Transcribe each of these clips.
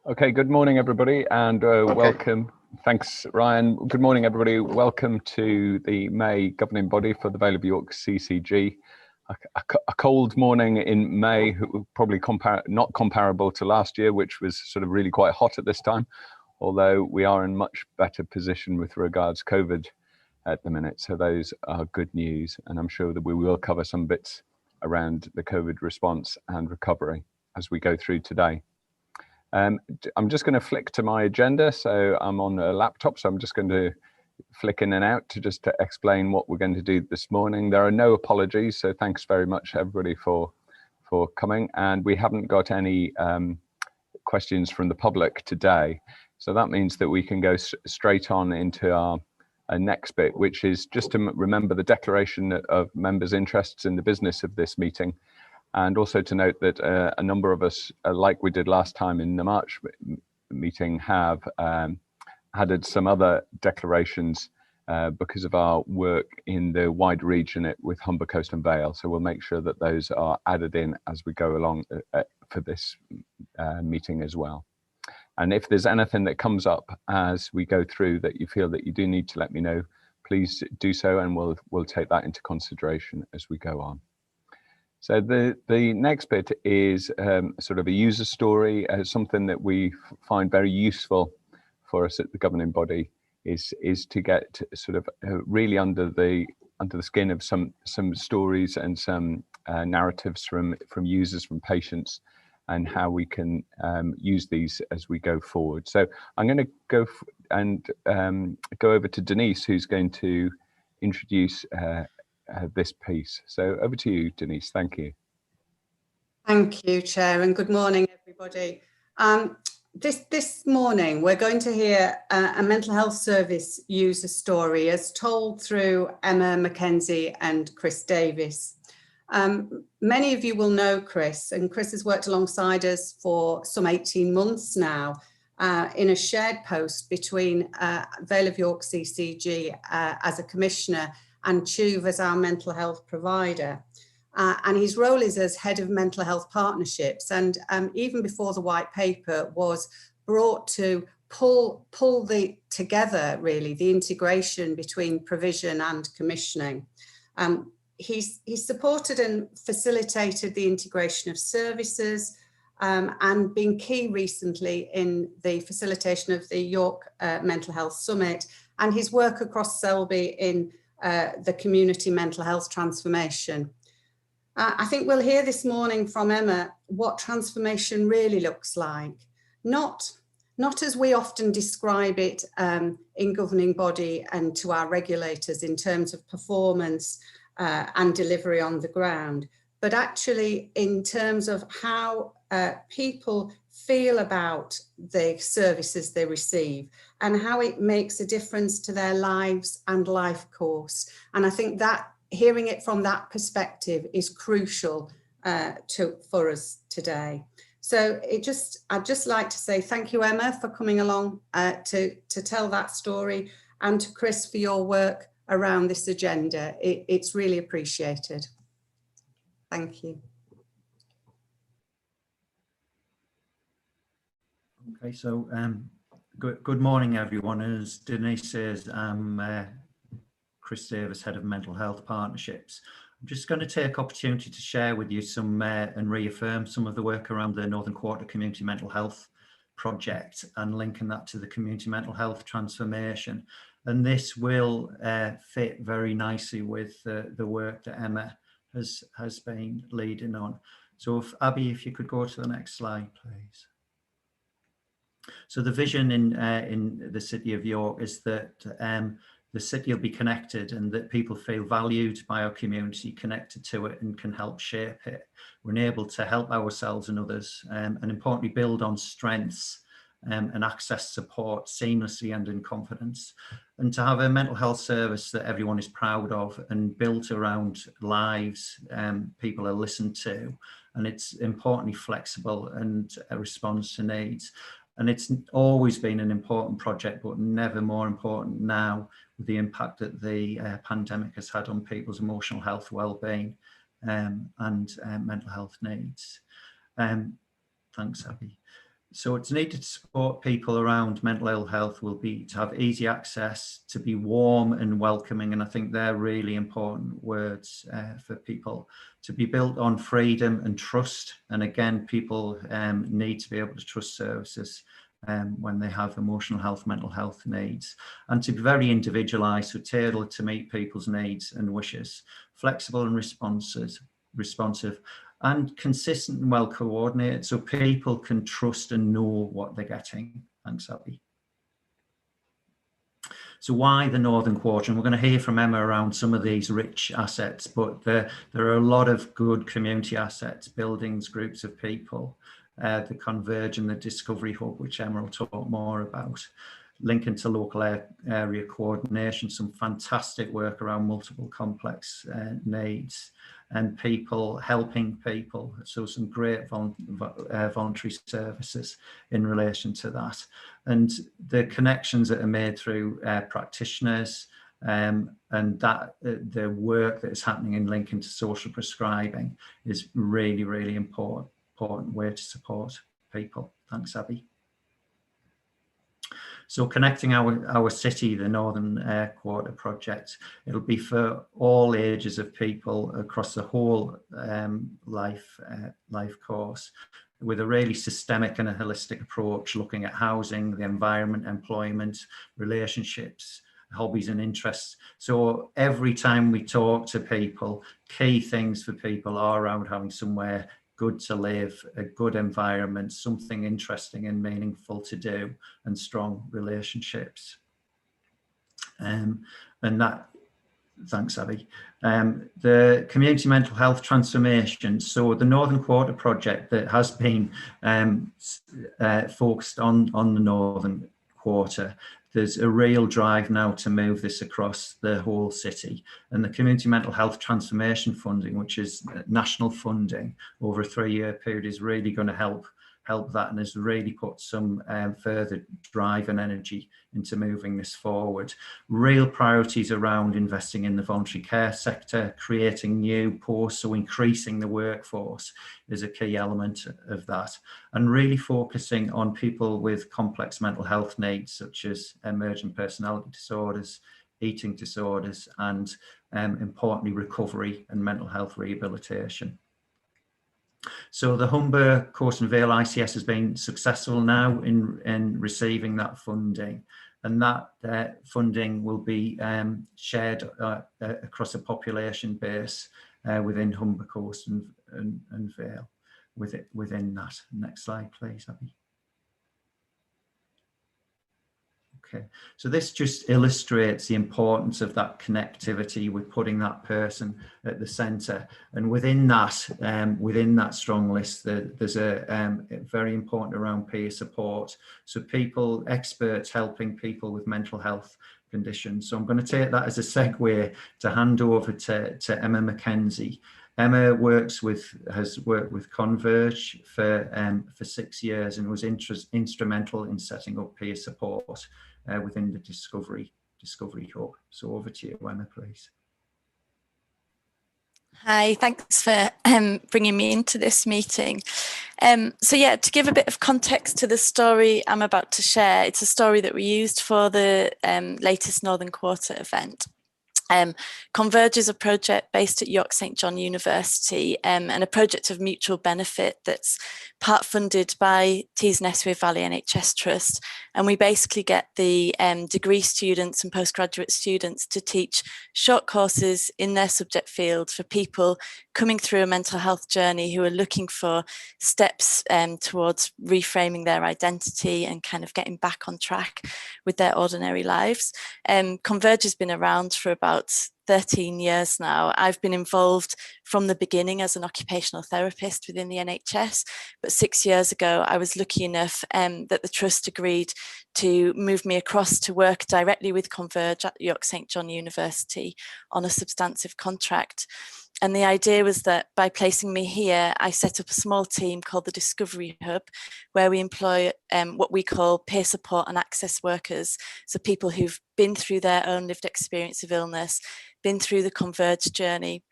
Okay, good morning, everybody, and welcome. Thanks, Ryan. Good morning, everybody. Welcome to the May governing body for the Vale of York CCG. A cold morning in May, probably not comparable to last year, which was sort of really quite hot at this time, although we are in much better position with regards COVID at the minute. So those are good news, and I'm sure that we will cover some bits around the COVID response and recovery as we go through today. I'm just going to flick to my agenda. So I'm on a laptop, so I'm just going to flick in and out to explain what we're going to do this morning. There are no apologies, so thanks very much everybody for coming. And we haven't got any questions from the public today. So that means that we can go straight on into our next bit, which is just to remember the declaration of members' interests in the business of this meeting. And also to note that a number of us, like we did last time in the March meeting, have added some other declarations because of our work in the wide region with Humber Coast and Vale. So we'll make sure that those are added in as we go along for this meeting as well. And if there's anything that comes up as we go through that you feel that you do need to let me know, please do so, and we'll take that into consideration as we go on. So the next bit is sort of a user story, something that we find very useful for us at the governing body is to get sort of really under the skin of some stories and some narratives from users, from patients, and how we can use these as we go forward. So I'm going to go over to Denise, who's going to introduce this piece. So over to you, Denise. Thank you. Thank you, Chair, and good morning, everybody. This morning, we're going to hear a mental health service user story as told through Emma Mckenzie and Chris Davis. Many of you will know Chris, and Chris has worked alongside us for some 18 months now in a shared post between Vale of York CCG as a commissioner and Chuve as our mental health provider. And his role is as head of mental health partnerships. And even before the white paper was brought to pull together, really, the integration between provision and commissioning. He's supported and facilitated the integration of services and been key recently in the facilitation of the York Mental Health Summit and his work across Selby in the community mental health transformation. I think we'll hear this morning from Emma what transformation really looks like, not as we often describe it in governing body and to our regulators in terms of performance and delivery on the ground, but actually in terms of how people feel about the services they receive and how it makes a difference to their lives and life course. And I think that hearing it from that perspective is crucial for us today. So I'd just like to say thank you, Emma, for coming along to tell that story, and to Chris for your work around this agenda. It's really appreciated. Thank you. Okay, so good morning, everyone. As Denise says, I'm Chris Davis, Head of Mental Health Partnerships. I'm just going to take opportunity to share with you some and reaffirm some of the work around the Northern Quarter Community Mental Health Project and linking that to the community mental health transformation. And this will fit very nicely with the work that Emma has been leading on. So Abby, if you could go to the next slide, please. So the vision in the City of York is that the city will be connected and that people feel valued by our community, connected to it, and can help shape it. We're able to help ourselves and others, and importantly, build on strengths and access support seamlessly and in confidence. And to have a mental health service that everyone is proud of and built around lives people are listened to, and it's importantly flexible and a response to needs. And it's always been an important project, but never more important now with the impact that the pandemic has had on people's emotional health, well-being and mental health needs. Thanks, Abby. So it's needed to support people around mental ill health will be to have easy access, to be warm and welcoming. And I think they're really important words for people, to be built on freedom and trust. And again, people need to be able to trust services when they have emotional health, mental health needs, and to be very individualised, so tailored to meet people's needs and wishes, flexible and responsive, and consistent and well coordinated, so people can trust and know what they're getting. Thanks, Abby. So why the Northern Quarter? And we're going to hear from Emma around some of these rich assets, but there are a lot of good community assets, buildings, groups of people, the Converge and the Discovery Hub, which Emma will talk more about. Linking to local area coordination, some fantastic work around multiple complex needs, and people helping people. So some great voluntary services in relation to that. And the connections that are made through practitioners, and that the work that is happening in linking to social prescribing is really, really important way to support people. Thanks, Abby. So connecting our city, the Northern Quarter project, it'll be for all ages of people across the whole life course, with a really systemic and a holistic approach, looking at housing, the environment, employment, relationships, hobbies and interests. So every time we talk to people, key things for people are around having somewhere good to live, a good environment, something interesting and meaningful to do, and strong relationships. And that, thanks, Abby. The community mental health transformation. So the Northern Quarter project that has been focused on the Northern Quarter, there's a real drive now to move this across the whole city. And the Community Mental Health Transformation Funding, which is national funding over a 3-year period, is really going to help that, and has really put some further drive and energy into moving this forward. Real priorities around investing in the voluntary care sector, creating new posts, so increasing the workforce is a key element of that, and really focusing on people with complex mental health needs, such as emergent personality disorders, eating disorders, and importantly, recovery and mental health rehabilitation. So the Humber course in Vale ICS has been successful now in receiving that funding, and that funding will be shared across a population base within Humber course and Vale within that. Next slide, please, Abby. Okay, so this just illustrates the importance of that connectivity with putting that person at the centre, and within that strong list, there's a very important around peer support. So people, experts helping people with mental health conditions. So I'm going to take that as a segue to hand over to Emma Mckenzie. Emma has worked with Converge for 6 years and was instrumental in setting up peer support within the Discovery Hub. So over to you, Emma, please. Hi, thanks for bringing me into this meeting. So yeah, to give a bit of context to the story I'm about to share, it's a story that we used for the latest Northern Quarter event. Converge is a project based at York St John University, and a project of mutual benefit that's part funded by Tees Neswydd Vale NHS Trust, and we basically get the degree students and postgraduate students to teach short courses in their subject field for people coming through a mental health journey who are looking for steps towards reframing their identity and kind of getting back on track with their ordinary lives. Converge has been around for about 13 years now. I've been involved from the beginning as an occupational therapist within the NHS, but 6 years ago I was lucky enough that the Trust agreed to move me across to work directly with Converge at York St John University on a substantive contract. And the idea was that by placing me here, I set up a small team called the Discovery Hub, where we employ what we call peer support and access workers. So people who've been through their own lived experience of illness, been through the Converge journey,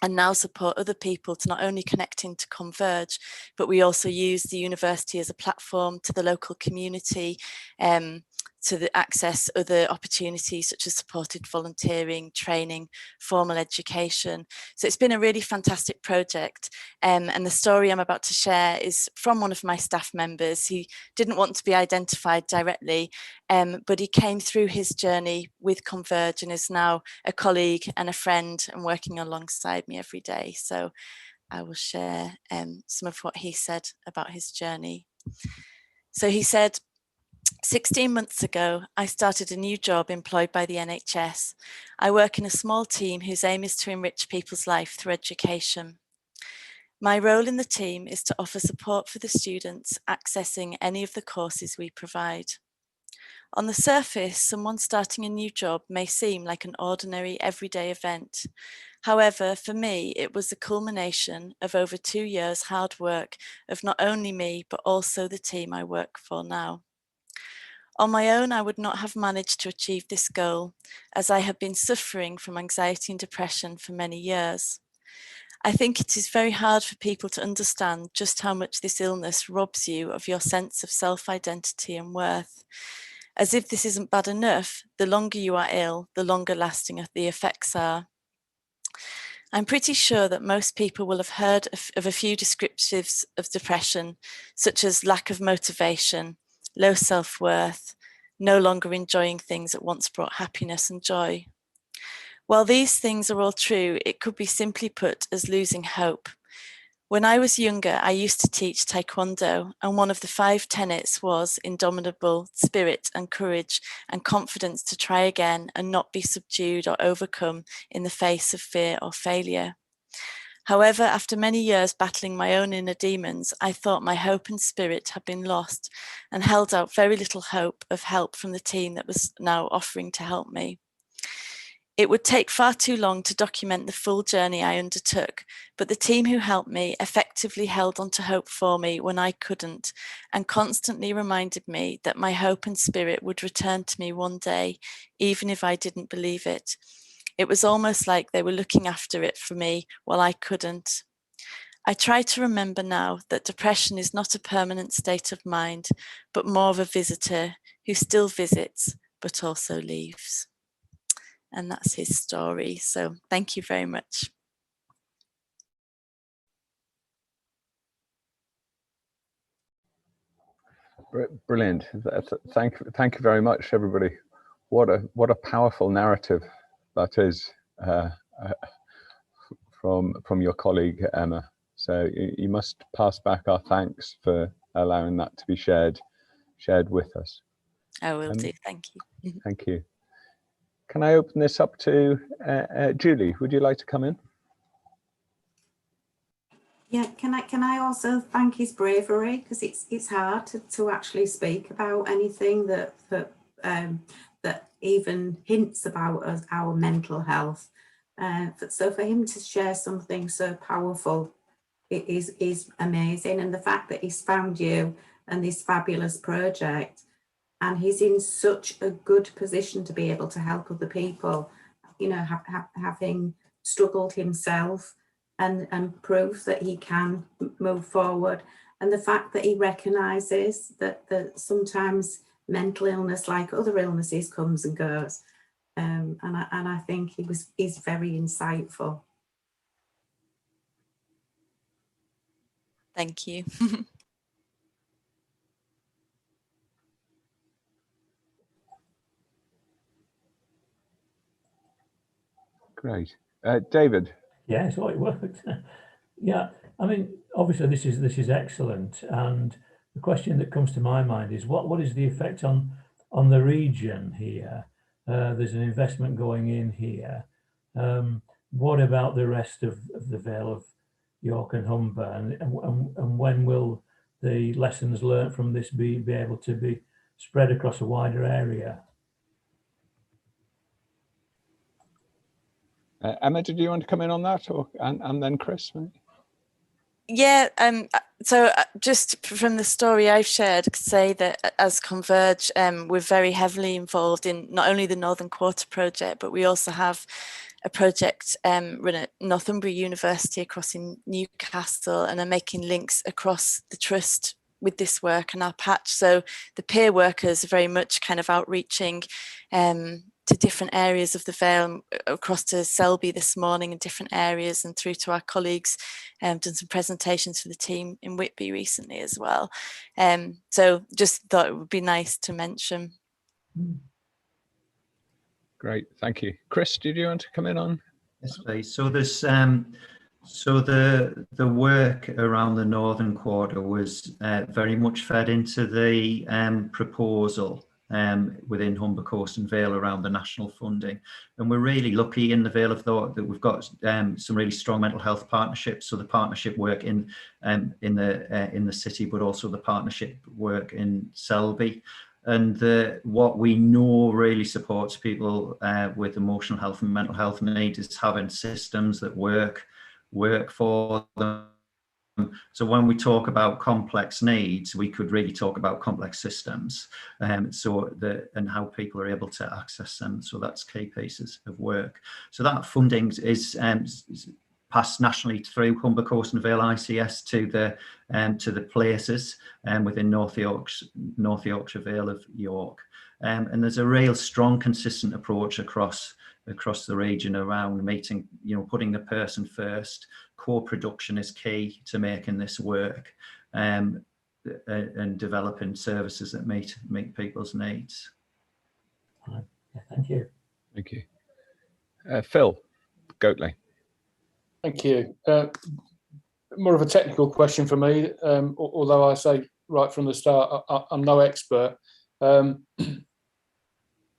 and now support other people to not only connect into Converge, but we also use the university as a platform to the local community, to access other opportunities such as supported volunteering, training, formal education. So it's been a really fantastic project. And the story I'm about to share is from one of my staff members. He didn't want to be identified directly, but he came through his journey with Converge and is now a colleague and a friend and working alongside me every day. So I will share some of what he said about his journey. So he said, 16 months ago, I started a new job employed by the NHS. I work in a small team whose aim is to enrich people's life through education. My role in the team is to offer support for the students accessing any of the courses we provide. On the surface, someone starting a new job may seem like an ordinary everyday event. However, for me, it was the culmination of over 2 years' hard work of not only me, but also the team I work for now. On my own, I would not have managed to achieve this goal, as I have been suffering from anxiety and depression for many years. I think it is very hard for people to understand just how much this illness robs you of your sense of self-identity and worth. As if this isn't bad enough, the longer you are ill, the longer lasting the effects are. I'm pretty sure that most people will have heard of a few descriptives of depression, such as lack of motivation, low self-worth, no longer enjoying things that once brought happiness and joy. While these things are all true, it could be simply put as losing hope. When I was younger, I used to teach Taekwondo, and one of the 5 tenets was indomitable spirit and courage and confidence to try again and not be subdued or overcome in the face of fear or failure. However, after many years battling my own inner demons, I thought my hope and spirit had been lost and held out very little hope of help from the team that was now offering to help me. It would take far too long to document the full journey I undertook, but the team who helped me effectively held on to hope for me when I couldn't, and constantly reminded me that my hope and spirit would return to me one day, even if I didn't believe it. It was almost like they were looking after it for me while I couldn't. I try to remember now that depression is not a permanent state of mind, but more of a visitor who still visits, but also leaves. And that's his story. So thank you very much. Brilliant. Thank you very much, everybody. What a powerful narrative that is from your colleague Emma. So you must pass back our thanks for allowing that to be shared with us. I will do. Thank you. Thank you. Can I open this up to Julie? Would you like to come in? Yeah, can I also thank his bravery, because it's hard to actually speak about anything that even hints about our mental health. So for him to share something so powerful, it is amazing, and the fact that he's found you and this fabulous project, and he's in such a good position to be able to help other people, you know, having struggled himself, and prove that he can move forward. And the fact that he recognises that sometimes mental illness, like other illnesses, comes and goes. And I think he's very insightful. Thank you. Great. David. Yeah, so it worked. Yeah, I mean, obviously this is excellent, and the question that comes to my mind is what is the effect on the region here? There's an investment going in here. What about the rest of the Vale of York and Humber, and when will the lessons learned from this be able to be spread across a wider area? Emma, did you want to come in on that, and then Chris? Maybe? Yeah, so just from the story I've shared, I could say that as Converge, we're very heavily involved in not only the Northern Quarter project, but we also have a project run at Northumbria University across in Newcastle, and are making links across the trust with this work and our patch. So the peer workers are very much kind of outreaching to different areas of the Vale, across to Selby this morning in different areas, and through to our colleagues, done some presentations for the team in Whitby recently as well. So just thought it would be nice to mention. Great, thank you. Chris, did you want to come in on? Yes, please. So there's so the work around the Northern Quarter was very much fed into the proposal within Humber Coast and Vale around the national funding, and we're really lucky in the Vale of Thought that we've got some really strong mental health partnerships. So the partnership work in the city, but also the partnership work in Selby. And what we know really supports people with emotional health and mental health needs is having systems that work for them. So when we talk about complex needs, we could really talk about complex systems, and how people are able to access them. So that's key pieces of work. So that funding is passed nationally through Humber Coast and Vale ICS to the places within North Yorkshire, Vale of York, and there's a real strong, consistent approach across the region around meeting, putting the person first. Co-production is key to making this work, and developing services that meet people's needs. Thank you. Thank you. Phil Goatley. Thank you. More of a technical question for me, although I say right from the start, I'm no expert.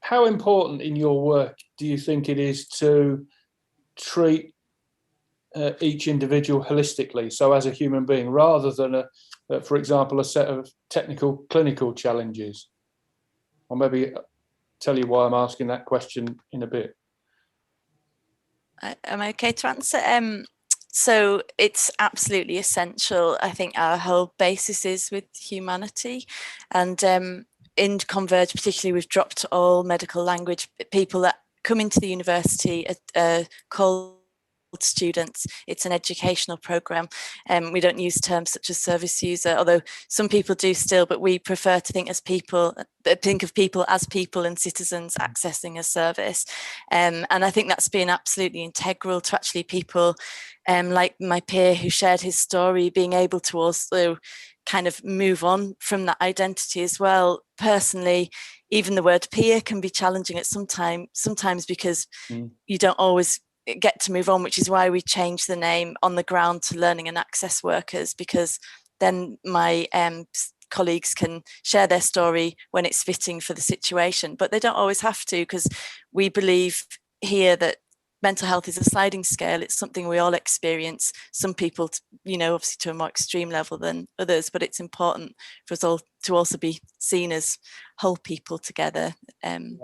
How important in your work do you think it is to treat each individual holistically, so as a human being, rather than, for example, a set of technical clinical challenges? I'll maybe tell you why I'm asking that question in a bit. Am I okay to answer? So it's absolutely essential. I think our whole basis is with humanity, and in Converge particularly, we've dropped all medical language. People that come into the university called students. It's an educational program, and we don't use terms such as service user, although some people do still, but we prefer to think of people as people and citizens accessing a service, and I think that's been absolutely integral to actually people like my peer who shared his story, being able to also kind of move on from that identity as well. Personally, even the word peer can be challenging at sometimes because you don't always get to move on, which is why we changed the name on the ground to learning and access workers, because then my colleagues can share their story when it's fitting for the situation, but they don't always have to, because we believe here that mental health is a sliding scale. It's something we all experience. Some people, obviously to a more extreme level than others, but it's important for us all to also be seen as whole people together. Okay,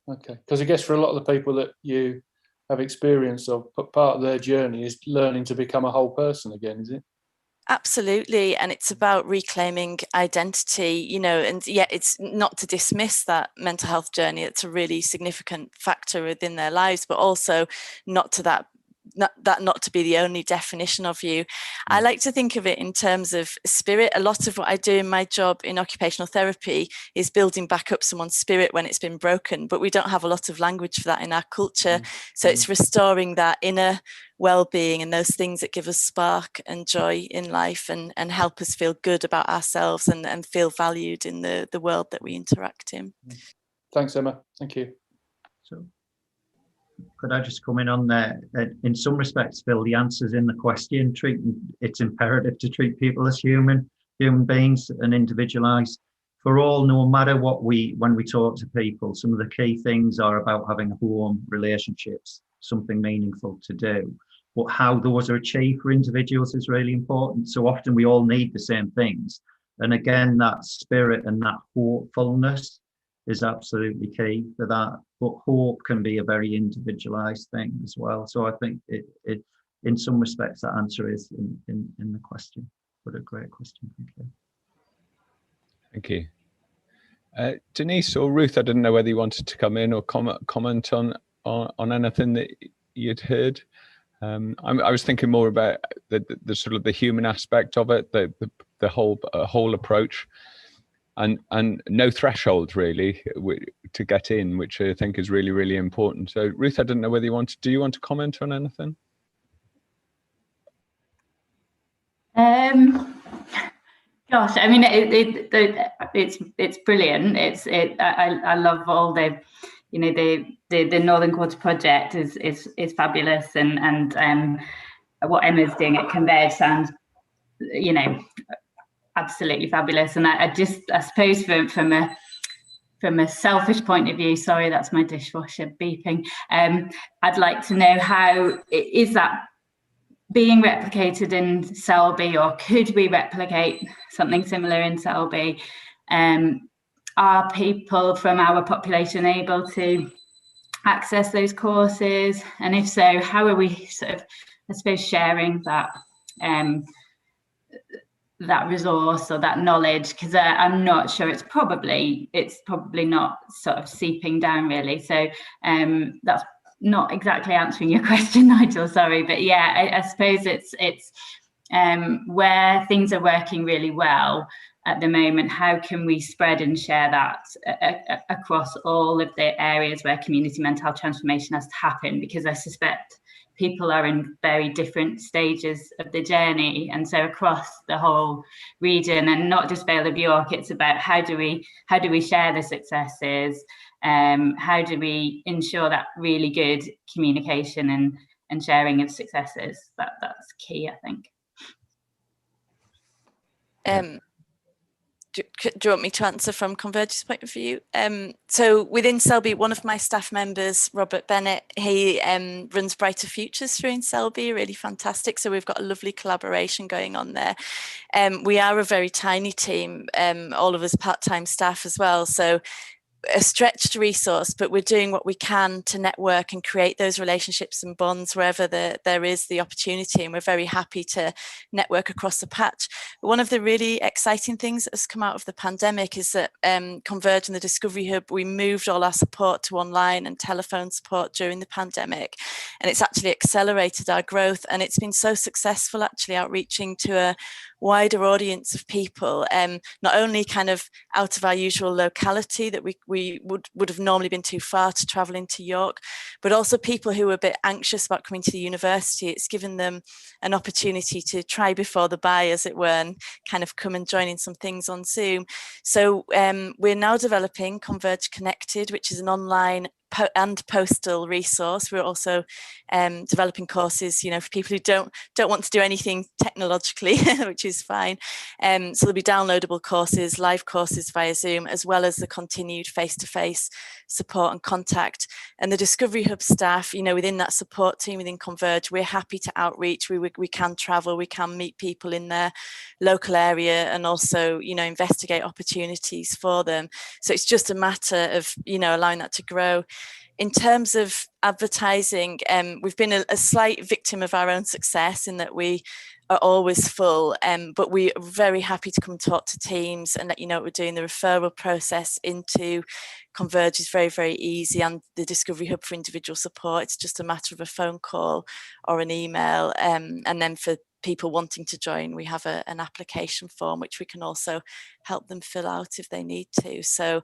because I guess for a lot of the people that you have experience of, part of their journey is learning to become a whole person again, is it? Absolutely, and it's about reclaiming identity, and yet it's not to dismiss that mental health journey. It's a really significant factor within their lives, but also not to be the only definition of you. I like to think of it in terms of spirit. A lot of what I do in my job in occupational therapy is building back up someone's spirit when it's been broken, but we don't have a lot of language for that in our culture. So it's restoring that inner well-being and those things that give us spark and joy in life, and help us feel good about ourselves and feel valued in the world that we interact in. Thanks, Emma. Thank you. So, could I just come in on there? In some respects, Phil, the answer's in the question. It's imperative to treat people as human beings and individualised. For all, no matter when we talk to people, some of the key things are about having home relationships, something meaningful to do. But how those are achieved for individuals is really important. So often we all need the same things. And again, that spirit and that hopefulness is absolutely key for that. But hope can be a very individualized thing as well. So I think in some respects that answer is in the question. But a great question, thank you. Thank you. Denise or Ruth, I didn't know whether you wanted to come in or comment on anything that you'd heard. I was thinking more about the sort of the human aspect of it, the whole approach, and no threshold really to get in, which I think is really, really important. So Ruth, I didn't know whether do you want to comment on anything? Gosh, I mean, it's brilliant. I love all the, you know, the Northern Quarter project is fabulous, and what Emma's doing at Converge sounds, you know, absolutely fabulous. And I suppose from a selfish point of view, sorry, that's my dishwasher beeping. I'd like to know, how is that being replicated in Selby, or could we replicate something similar in Selby? Are people from our population able to access those courses? And if so, how are we sort of, I suppose, sharing that that resource or that knowledge? Because I'm not sure, it's probably not sort of seeping down really. So that's not exactly answering your question, Nigel, sorry, but yeah, I suppose it's where things are working really well at the moment, how can we spread and share that across all of the areas where community mental health transformation has to happen? Because I suspect people are in very different stages of the journey, and so across the whole region, and not just Vale of York, it's about how do we share the successes, how do we ensure that really good communication and sharing of successes. That's key, I think. Do you want me to answer from Converge's point of view? So within Selby, one of my staff members, Robert Bennett, he runs Brighter Futures through in Selby, really fantastic. So we've got a lovely collaboration going on there. We are a very tiny team, all of us part-time staff as well. So a stretched resource, but we're doing what we can to network and create those relationships and bonds wherever there is the opportunity, and we're very happy to network across the patch. But one of the really exciting things that has come out of the pandemic is that Converge and the Discovery Hub, we moved all our support to online and telephone support during the pandemic, and it's actually accelerated our growth, and it's been so successful actually outreaching to a wider audience of people, not only kind of out of our usual locality that we would have normally been too far to travel into York, but also people who were a bit anxious about coming to the university. It's given them an opportunity to try before they buy, as it were, and kind of come and join in some things on Zoom. So we're now developing Converge Connected, which is an online and postal resource. We're also developing courses, you know, for people who don't want to do anything technologically, which is fine. So there'll be downloadable courses, live courses via Zoom, as well as the continued face-to-face support and contact. And the Discovery Hub staff, you know, within that support team within Converge, we're happy to outreach. We can travel, we can meet people in their local area, and also, you know, investigate opportunities for them. So it's just a matter of, you know, allowing that to grow. In terms of advertising, we've been a slight victim of our own success in that we are always full, but we are very happy to come talk to teams and let you know what we're doing. The referral process into Converge is very, very easy, and the Discovery Hub for individual support, it's just a matter of a phone call or an email. And then for people wanting to join, we have an application form which we can also help them fill out if they need to. So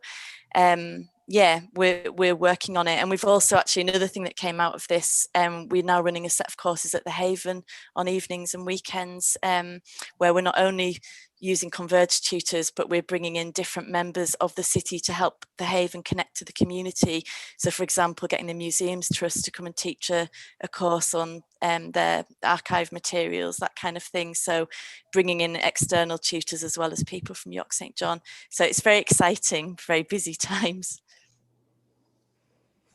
yeah, we're working on it. And we've also actually, another thing that came out of this, we're now running a set of courses at the Haven on evenings and weekends, where we're not only using Converge tutors, but we're bringing in different members of the city to help the Haven connect to the community. So for example, getting the Museums Trust to come and teach a course on their archive materials, that kind of thing. So bringing in external tutors as well as people from York St John. So it's very exciting, very busy times.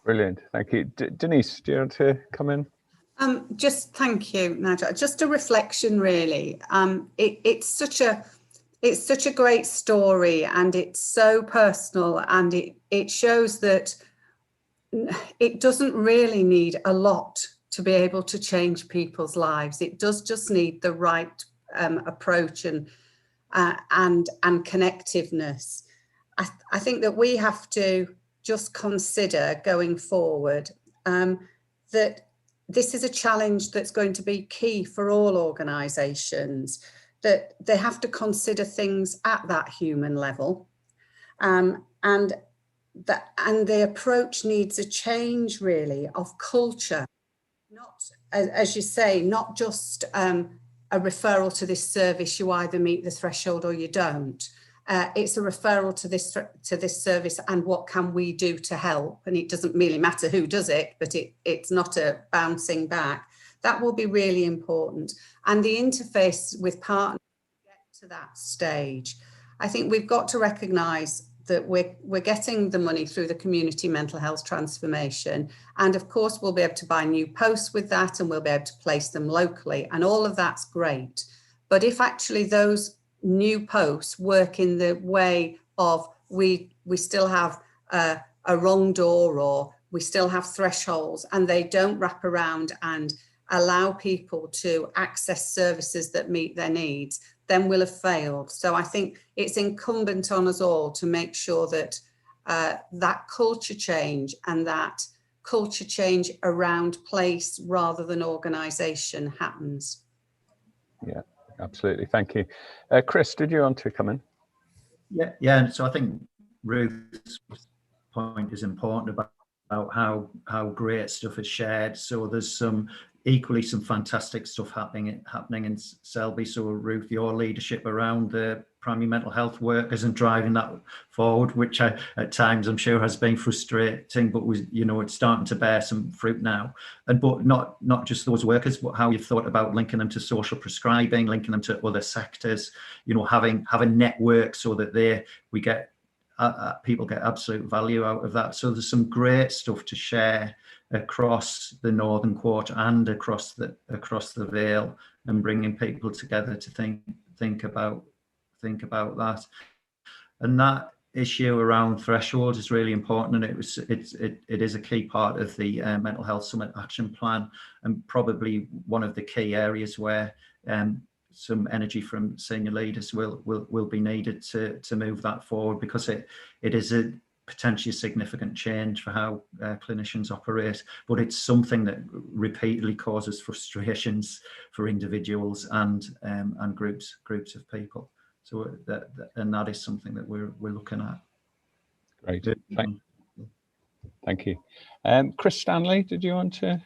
Brilliant, thank you. Denise, do you want to come in? Just thank you, Nigel. Just a reflection, really. It's such a great story, and it's so personal, and it shows that it doesn't really need a lot to be able to change people's lives. It does just need the right approach and connectiveness. I think that we have to just consider going forward that this is a challenge that's going to be key for all organisations, that they have to consider things at that human level, and the approach needs a change really of culture, not, as you say, not just a referral to this service, you either meet the threshold or you don't. It's a referral to this service, and what can we do to help? And it doesn't really matter who does it, but it's not a bouncing back. That will be really important. And the interface with partners to get to that stage. I think we've got to recognise that we're getting the money through the community mental health transformation. And of course, we'll be able to buy new posts with that, and we'll be able to place them locally. And all of that's great. But if actually those new posts work in the way of we still have a wrong door, or we still have thresholds, and they don't wrap around and allow people to access services that meet their needs, then we'll have failed. So I think it's incumbent on us all to make sure that that culture change, and that culture change around place rather than organisation, happens. Yeah, absolutely. Thank you. Chris, did you want to come in? Yeah. So I think Ruth's point is important about how great stuff is shared. So there's some fantastic stuff happening in Selby. So Ruth, your leadership around the primary mental health workers and driving that forward, which at times I'm sure has been frustrating, but it's starting to bear some fruit now. But not just those workers, but how you've thought about linking them to social prescribing, linking them to other sectors, having networks so that people get absolute value out of that. So there's some great stuff to share across the Northern Quarter and across the Vale, and bringing people together to think about that. And that issue around thresholds is really important, and it is a key part of the Mental Health Summit Action Plan, and probably one of the key areas where some energy from senior leaders will be needed to move that forward, because it is a potentially significant change for how clinicians operate, but it's something that repeatedly causes frustrations for individuals and groups of people. So that is something that we're looking at. Great, thank you. Chris Stanley, did you want to?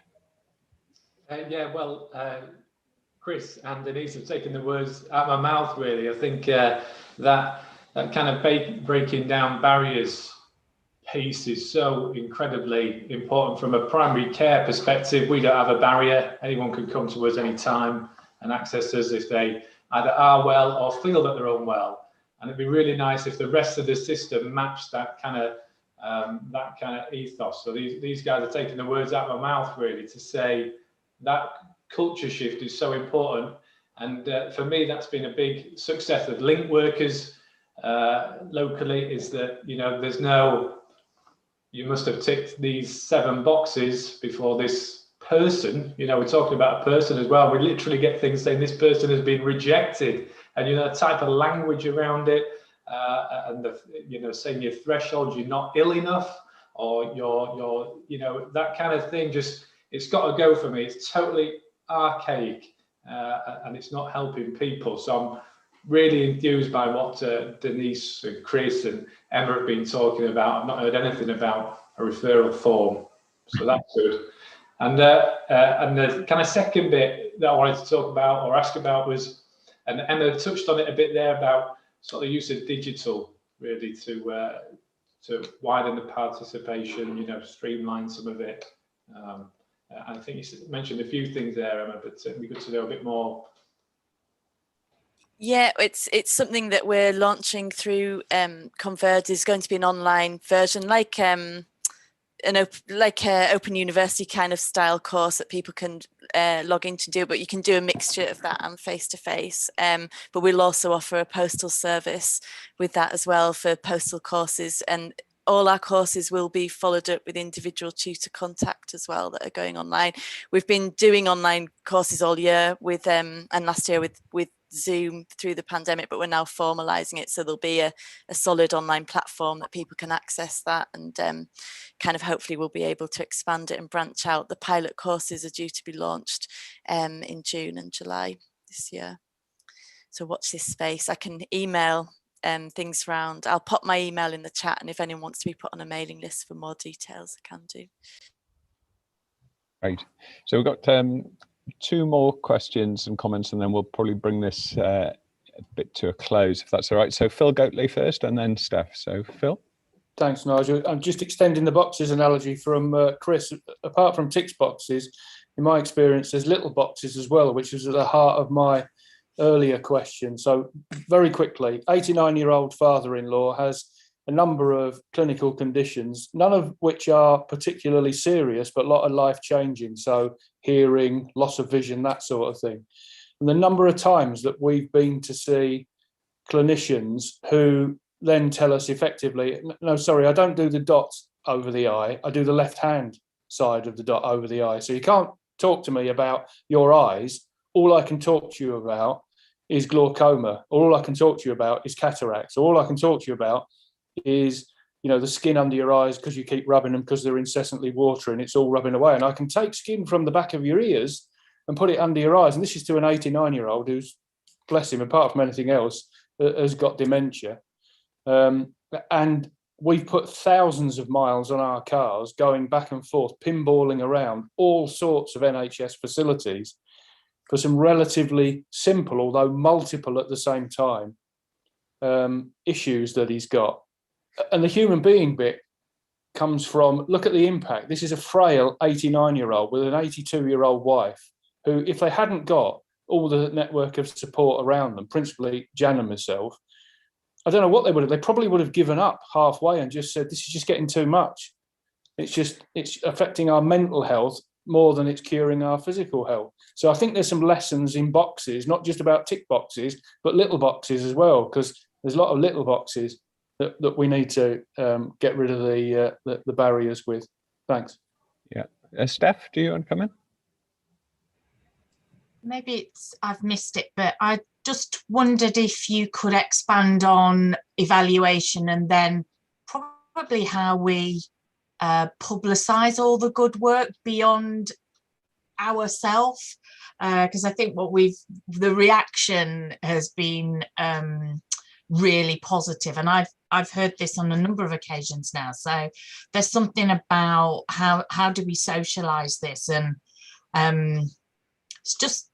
Yeah, well, Chris and Denise have taken the words out of my mouth, really. I think that kind of breaking down barriers piece is so incredibly important from a primary care perspective. We don't have a barrier. Anyone can come to us anytime and access us if they either are well or feel that they're unwell. And it'd be really nice if the rest of the system matched that kind of ethos. So these guys are taking the words out of my mouth, really, to say that culture shift is so important. And for me, that's been a big success of link workers locally, is that, there's no, you must have ticked these 7 boxes before this person, we're talking about a person as well. We literally get things saying this person has been rejected, and the type of language around it, and the saying your threshold, you're not ill enough, or you're that kind of thing. Just, it's got to go for me. It's totally archaic, and it's not helping people. So I'm really enthused by what Denise and Chris and Emma have been talking about. I've not heard anything about a referral form, so that's good. And the kind of second bit that I wanted to talk about or ask about was, and Emma touched on it a bit there, about sort of use of digital, really, to widen the participation, streamline some of it. I think you mentioned a few things there, Emma, but it'd be good to know a bit more. Yeah, it's something that we're launching through Converge. Is going to be an online version, like an open university kind of style course that people can log in to do, but you can do a mixture of that and face-to-face. But we'll also offer a postal service with that as well for postal courses, and all our courses will be followed up with individual tutor contact as well that are going online. We've been doing online courses all year with and last year with Zoom through the pandemic, but we're now formalising it, so there'll be a solid online platform that people can access that, and kind of hopefully we'll be able to expand it and branch out. The pilot courses are due to be launched in June and July this year, so watch this space. I can email things around. I'll pop my email in the chat, and if anyone wants to be put on a mailing list for more details, I can do. Great. So we've got 2 more questions and comments, and then we'll probably bring this a bit to a close, if that's all right. So Phil Goatley first, and then Steph. So Phil. Thanks, Nigel. I'm just extending the boxes analogy from Chris. Apart from tick boxes, in my experience, there's little boxes as well, which is at the heart of my earlier question. So very quickly, 89-year-old father-in-law has a number of clinical conditions, none of which are particularly serious, but a lot of life-changing. So hearing, loss of vision, that sort of thing. And the number of times that we've been to see clinicians who then tell us effectively, no, sorry, I don't do the dots over the eye, I do the left-hand side of the dot over the eye. So you can't talk to me about your eyes. All I can talk to you about is glaucoma. All I can talk to you about is cataracts. All I can talk to you about is, you know, the skin under your eyes because you keep rubbing them because they're incessantly watering. It's all rubbing away. And I can take skin from the back of your ears and put it under your eyes. And this is to an 89-year-old who's, bless him, apart from anything else, has got dementia. And we've put thousands of miles on our cars going back and forth, pinballing around all sorts of NHS facilities for some relatively simple, although multiple at the same time, issues that he's got. And the human being bit comes from, look at the impact. This is a frail 89-year-old with an 82-year-old wife who, if they hadn't got all the network of support around them, principally Jan and myself, I don't know what they would have. They probably would have given up halfway and just said, this is just getting too much. It's affecting our mental health more than it's curing our physical health. So I think there's some lessons in boxes, not just about tick boxes, but little boxes as well, because there's a lot of little boxes that we need to get rid of the barriers with. Thanks. Yeah. Steph, do you want to come in? Maybe I've missed it, but I just wondered if you could expand on evaluation and then probably how we publicise all the good work beyond ourselves, because I think the reaction has been really positive, and I've heard this on a number of occasions now. So there's something about how do we socialise this, and it's just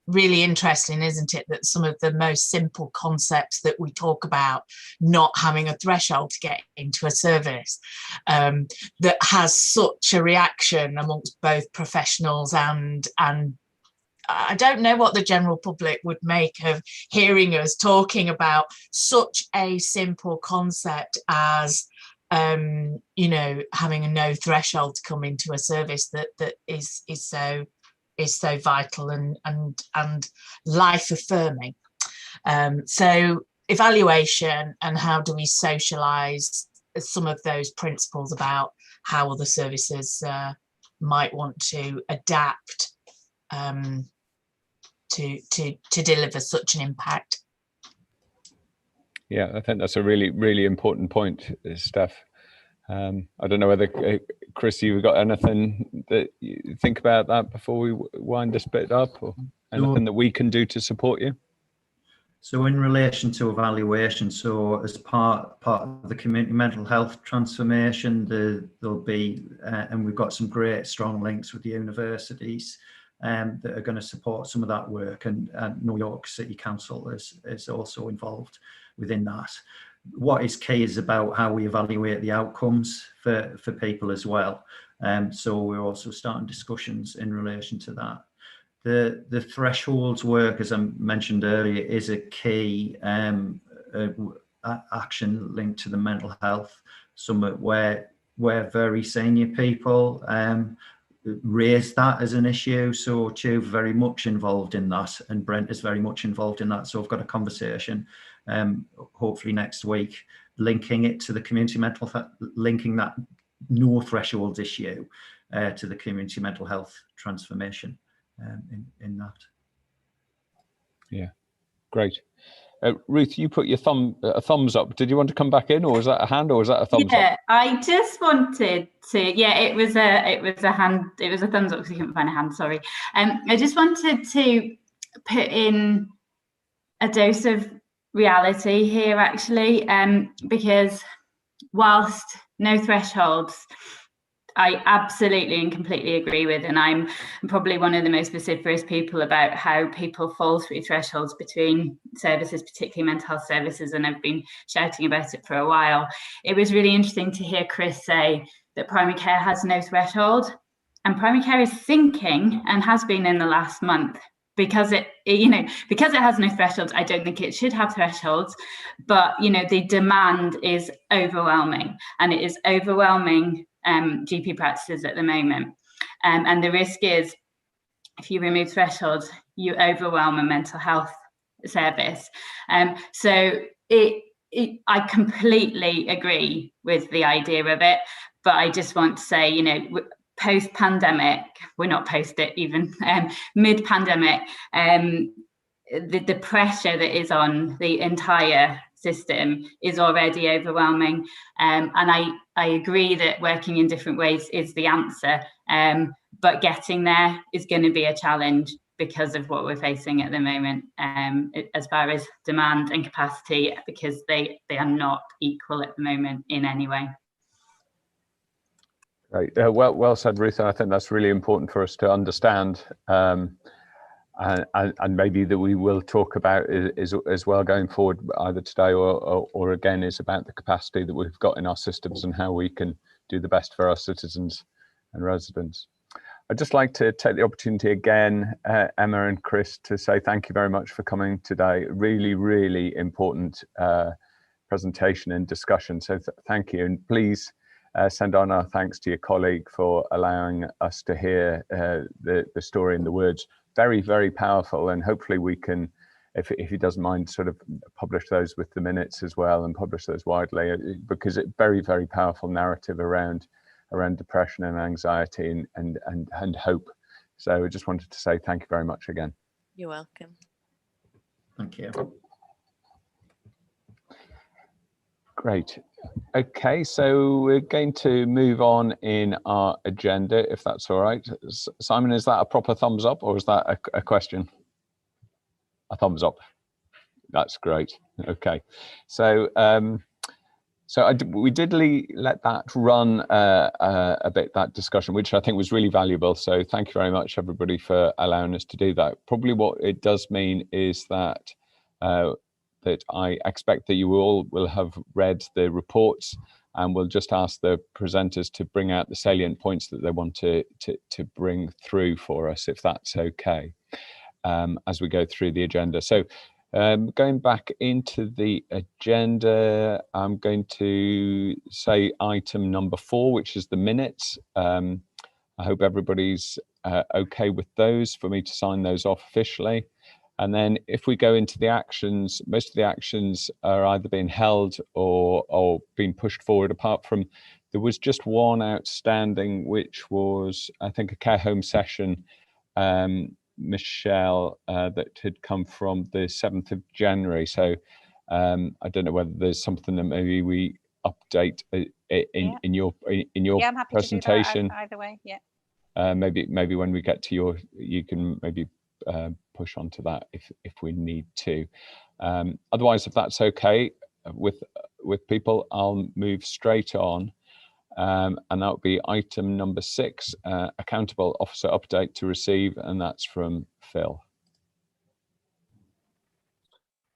really interesting, isn't it, that some of the most simple concepts that we talk about, not having a threshold to get into a service, that has such a reaction amongst both professionals and I don't know what the general public would make of hearing us talking about such a simple concept as you know, having a no threshold to come into a service that is so vital and life affirming. So evaluation and how do we socialise some of those principles about how other services might want to adapt to deliver such an impact. Yeah, I think that's a really, really important point, Steph. I don't know whether, Chris, you've got anything that you think about that before we wind this bit up, or anything that we can do to support you? So in relation to evaluation, so as part of the community mental health transformation, there'll be, and we've got some great strong links with the universities that are going to support some of that work, and New York City Council is also involved within that. What is key is about how we evaluate the outcomes for people as well. So we're also starting discussions in relation to that. The thresholds work, as I mentioned earlier, is a key action linked to the mental health summit, where very senior people raise that as an issue. So Stu very much involved in that, and Brent is very much involved in that. So I've got a conversation hopefully next week linking it to the community mental health, linking that no thresholds issue to the community mental health transformation in that. Yeah, great. Ruth, you put your thumbs up. Did you want to come back in, or was that a hand, or was that a thumbs up? Yeah, I just wanted to. Yeah, it was a hand. It was a thumbs up because you couldn't find a hand. Sorry. I just wanted to put in a dose of reality here, actually, because whilst no thresholds, I absolutely and completely agree with, and I'm probably one of the most vociferous people about how people fall through thresholds between services, particularly mental health services, and I've been shouting about it for a while. It was really interesting to hear Chris say that primary care has no threshold, and primary care is thinking, and has been in the last month, because it has no thresholds. I don't think it should have thresholds, but the demand is overwhelming, and it is overwhelming GP practices at the moment, and the risk is, if you remove thresholds, you overwhelm a mental health service. So I completely agree with the idea of it, but I just want to say, post-pandemic, we're not post it even, mid-pandemic, the pressure that is on the entire system is already overwhelming, and I agree that working in different ways is the answer, but getting there is going to be a challenge because of what we're facing at the moment, as far as demand and capacity, because they are not equal at the moment in any way. Right. Well said, Ruth. I think that's really important for us to understand. And maybe that we will talk about as well going forward, either today or again, is about the capacity that we've got in our systems and how we can do the best for our citizens and residents. I'd just like to take the opportunity again, Emma and Chris, to say thank you very much for coming today. Really, really important presentation and discussion. So thank you, and please send on our thanks to your colleague for allowing us to hear the story and the words. Very, very powerful, and hopefully we can, if he doesn't mind, sort of publish those with the minutes as well and publish those widely, because it's very, very powerful narrative around depression and anxiety and hope. So I just wanted to say thank you very much again. You're welcome. Thank you. Great. Okay, so we're going to move on in our agenda, if that's all right. Simon, is that a proper thumbs up, or is that a question? A thumbs up. That's great. Okay, so we did let that run a bit, that discussion, which I think was really valuable. So thank you very much, everybody, for allowing us to do that. Probably what it does mean is that that I expect that you all will have read the reports, and we'll just ask the presenters to bring out the salient points that they want to bring through for us, if that's okay, as we go through the agenda. So going back into the agenda, I'm going to say item number 4, which is the minutes. I hope everybody's okay with those, for me to sign those off officially. And then if we go into the actions, most of the actions are either being held or being pushed forward, apart from, there was just one outstanding, which was, I think, a care home session, Michelle, that had come from the 7th of January. So I don't know whether there's something that maybe we update in your Yeah, I'm happy presentation. to do that either way. Yeah. Maybe when we get to you can maybe push onto that if we need to. Otherwise, if that's okay with people, I'll move straight on, and that would be item number 6, accountable officer update to receive, and that's from Phil.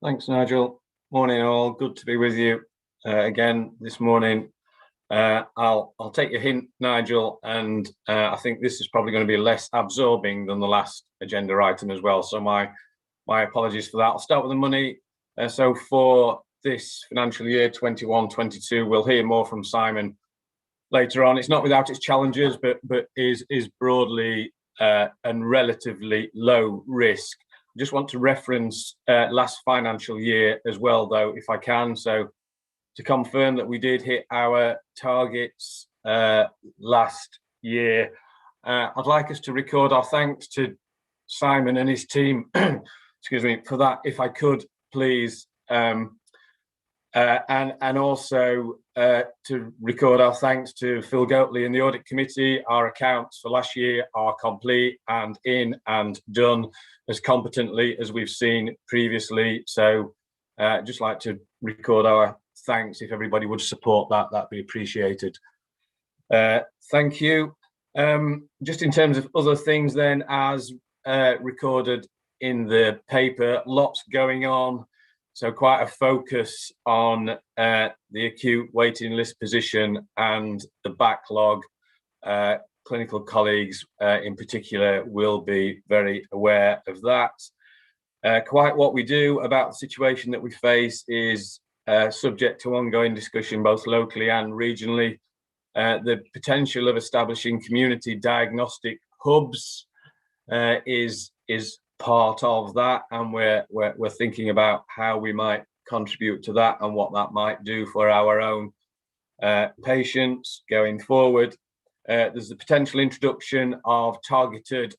Thanks, Nigel. Morning all, good to be with you again this morning. I'll take your hint, Nigel, and I think this is probably going to be less absorbing than the last agenda item as well. So my apologies for that. I'll start with the money. So for this financial year 21-22, we'll hear more from Simon later on. It's not without its challenges, but is broadly and relatively low risk. I just want to reference last financial year as well, though, if I can. So to confirm that we did hit our targets last year. I'd like us to record our thanks to Simon and his team, excuse me, for that, if I could, please. And also to record our thanks to Phil Goatley and the Audit Committee. Our accounts for last year are complete and in and done as competently as we've seen previously. So just like to record our thanks. If everybody would support that, that'd be appreciated. Thank you. Just in terms of other things then, as recorded in the paper, lots going on. So quite a focus on the acute waiting list position and the backlog. Clinical colleagues in particular will be very aware of that. Quite what we do about the situation that we face is subject to ongoing discussion both locally and regionally. The potential of establishing community diagnostic hubs is part of that, and we're thinking about how we might contribute to that and what that might do for our own patients going forward. There's the potential introduction of targeted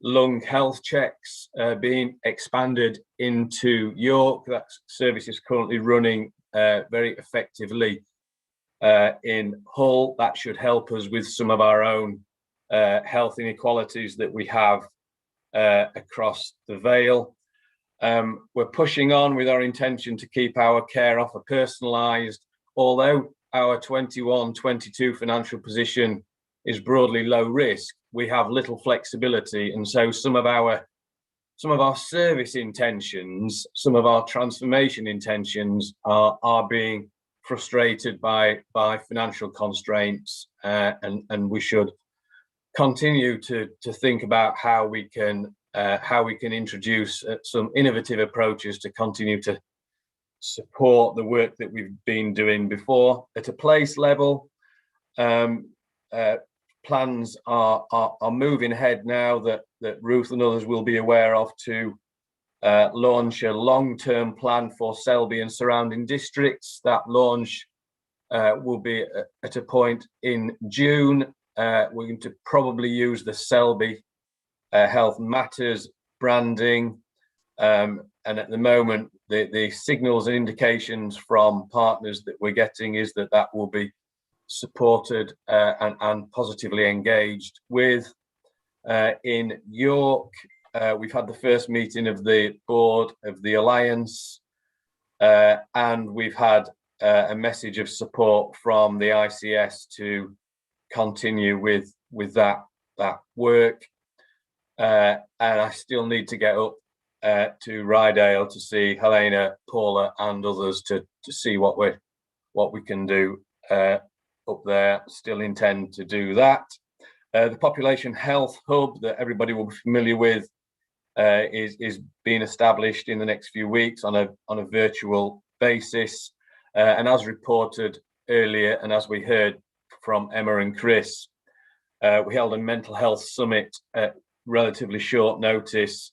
lung health checks being expanded into York. That service is currently running very effectively in Hull. That should help us with some of our own health inequalities that we have across the Vale. We're pushing on with our intention to keep our care offer personalised. Although our 21-22 financial position is broadly low risk, we have little flexibility, and so some of our service intentions, some of our transformation intentions are being frustrated by financial constraints, and we should continue to think about how we can introduce some innovative approaches to continue to support the work that we've been doing before. At a place level, plans are moving ahead now that Ruth and others will be aware of, to launch a long-term plan for Selby and surrounding districts. That launch will be at a point in June. We're going to probably use the Selby Health Matters branding, and at the moment the signals and indications from partners that we're getting is that will be supported and positively engaged with. In York, we've had the first meeting of the board of the Alliance, and we've had a message of support from the ICS to continue with that work. And I still need to get up to Rydale to see Helena, Paula and others to see what we can do up there. Still intend to do that. The population health hub that everybody will be familiar with is being established in the next few weeks on a virtual basis, and as reported earlier and as we heard from Emma and Chris, we held a mental health summit at relatively short notice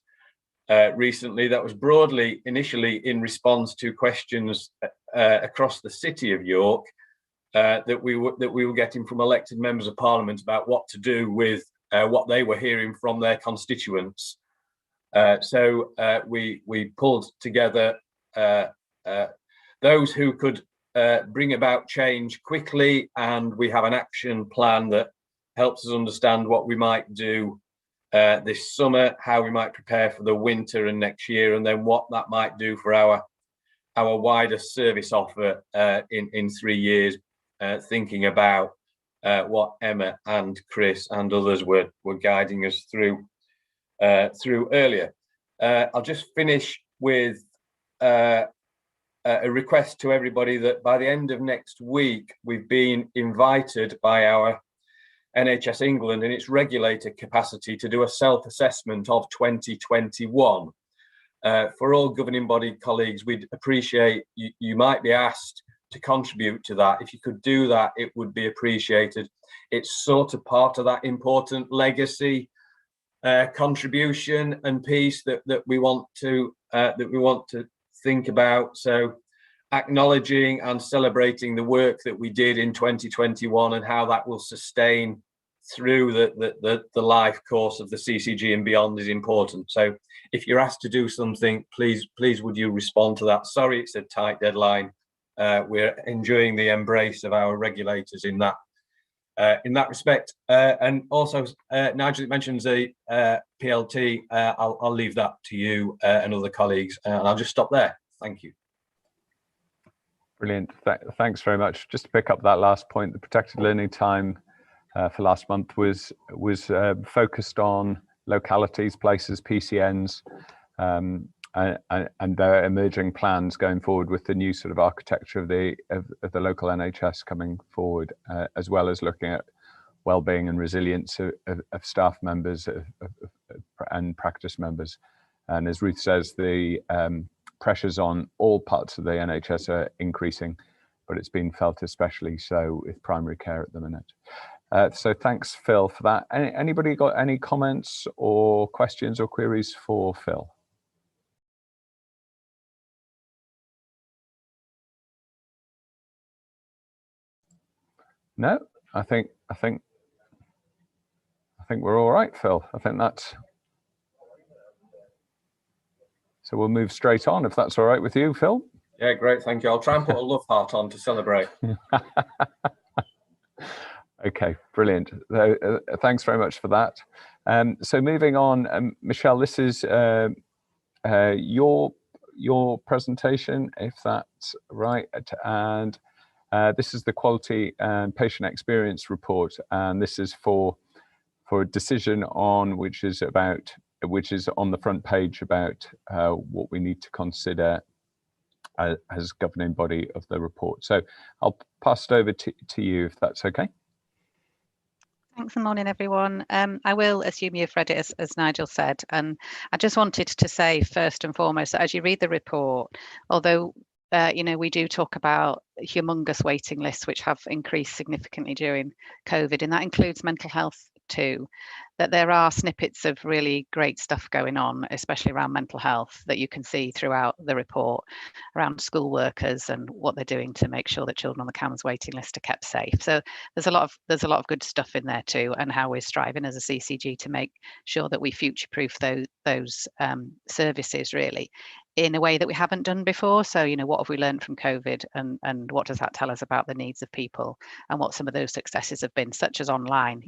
recently. That was broadly initially in response to questions across the city of York that we were getting from elected members of parliament about what to do with what they were hearing from their constituents. So we pulled together those who could bring about change quickly, and we have an action plan that helps us understand what we might do this summer, how we might prepare for the winter and next year, and then what that might do for our wider service offer in 3 years, thinking about what Emma and Chris and others were guiding us through earlier. I'll just finish with a request to everybody that by the end of next week, we've been invited by our NHS England in its regulator capacity to do a self-assessment of 2021. For all governing body colleagues, we'd appreciate you might be asked to contribute to that. If you could do that, it would be appreciated. It's sort of part of that important legacy contribution and piece that we want to think about. So acknowledging and celebrating the work that we did in 2021 and how that will sustain through the life course of the CCG and beyond is important. So if you're asked to do something, please would you respond to that? Sorry, it's a tight deadline. We're enjoying the embrace of our regulators in that respect. And also, Nigel mentions the PLT. I'll leave that to you and other colleagues, and I'll just stop there. Thank you. Brilliant. Thanks very much. Just to pick up that last point, the protected learning time for last month was focused on localities, places, PCNs, and their emerging plans going forward with the new sort of architecture of the local NHS coming forward, as well as looking at well-being and resilience of staff members and practice members. And as Ruth says, the pressures on all parts of the NHS are increasing, but it's been felt especially so with primary care at the minute. So thanks, Phil, for that. Anybody got any comments or questions or queries for Phil? No, I think we're all right, Phil. I think that's. So we'll move straight on, if that's all right with you, Phil. Yeah, great, thank you. I'll try and put a love heart on to celebrate. Okay, brilliant. Thanks very much for that. So moving on, Michelle, this is your presentation, if that's right, and this is the quality and patient experience report, and this is for a decision on which is on the front page about what we need to consider as governing body of the report. So I'll pass it over to you, if that's okay. Thanks, and morning, everyone. I will assume you've read it, as Nigel said, and I just wanted to say first and foremost that as you read the report, although we do talk about humongous waiting lists which have increased significantly during COVID, and that includes mental health too, that there are snippets of really great stuff going on, especially around mental health, that you can see throughout the report around school workers and what they're doing to make sure that children on the CAMHS waiting list are kept safe. So there's a lot of good stuff in there too, and how we're striving as a CCG to make sure that we future-proof those services really in a way that we haven't done before. So, what have we learned from COVID, and what does that tell us about the needs of people, and what some of those successes have been, such as online.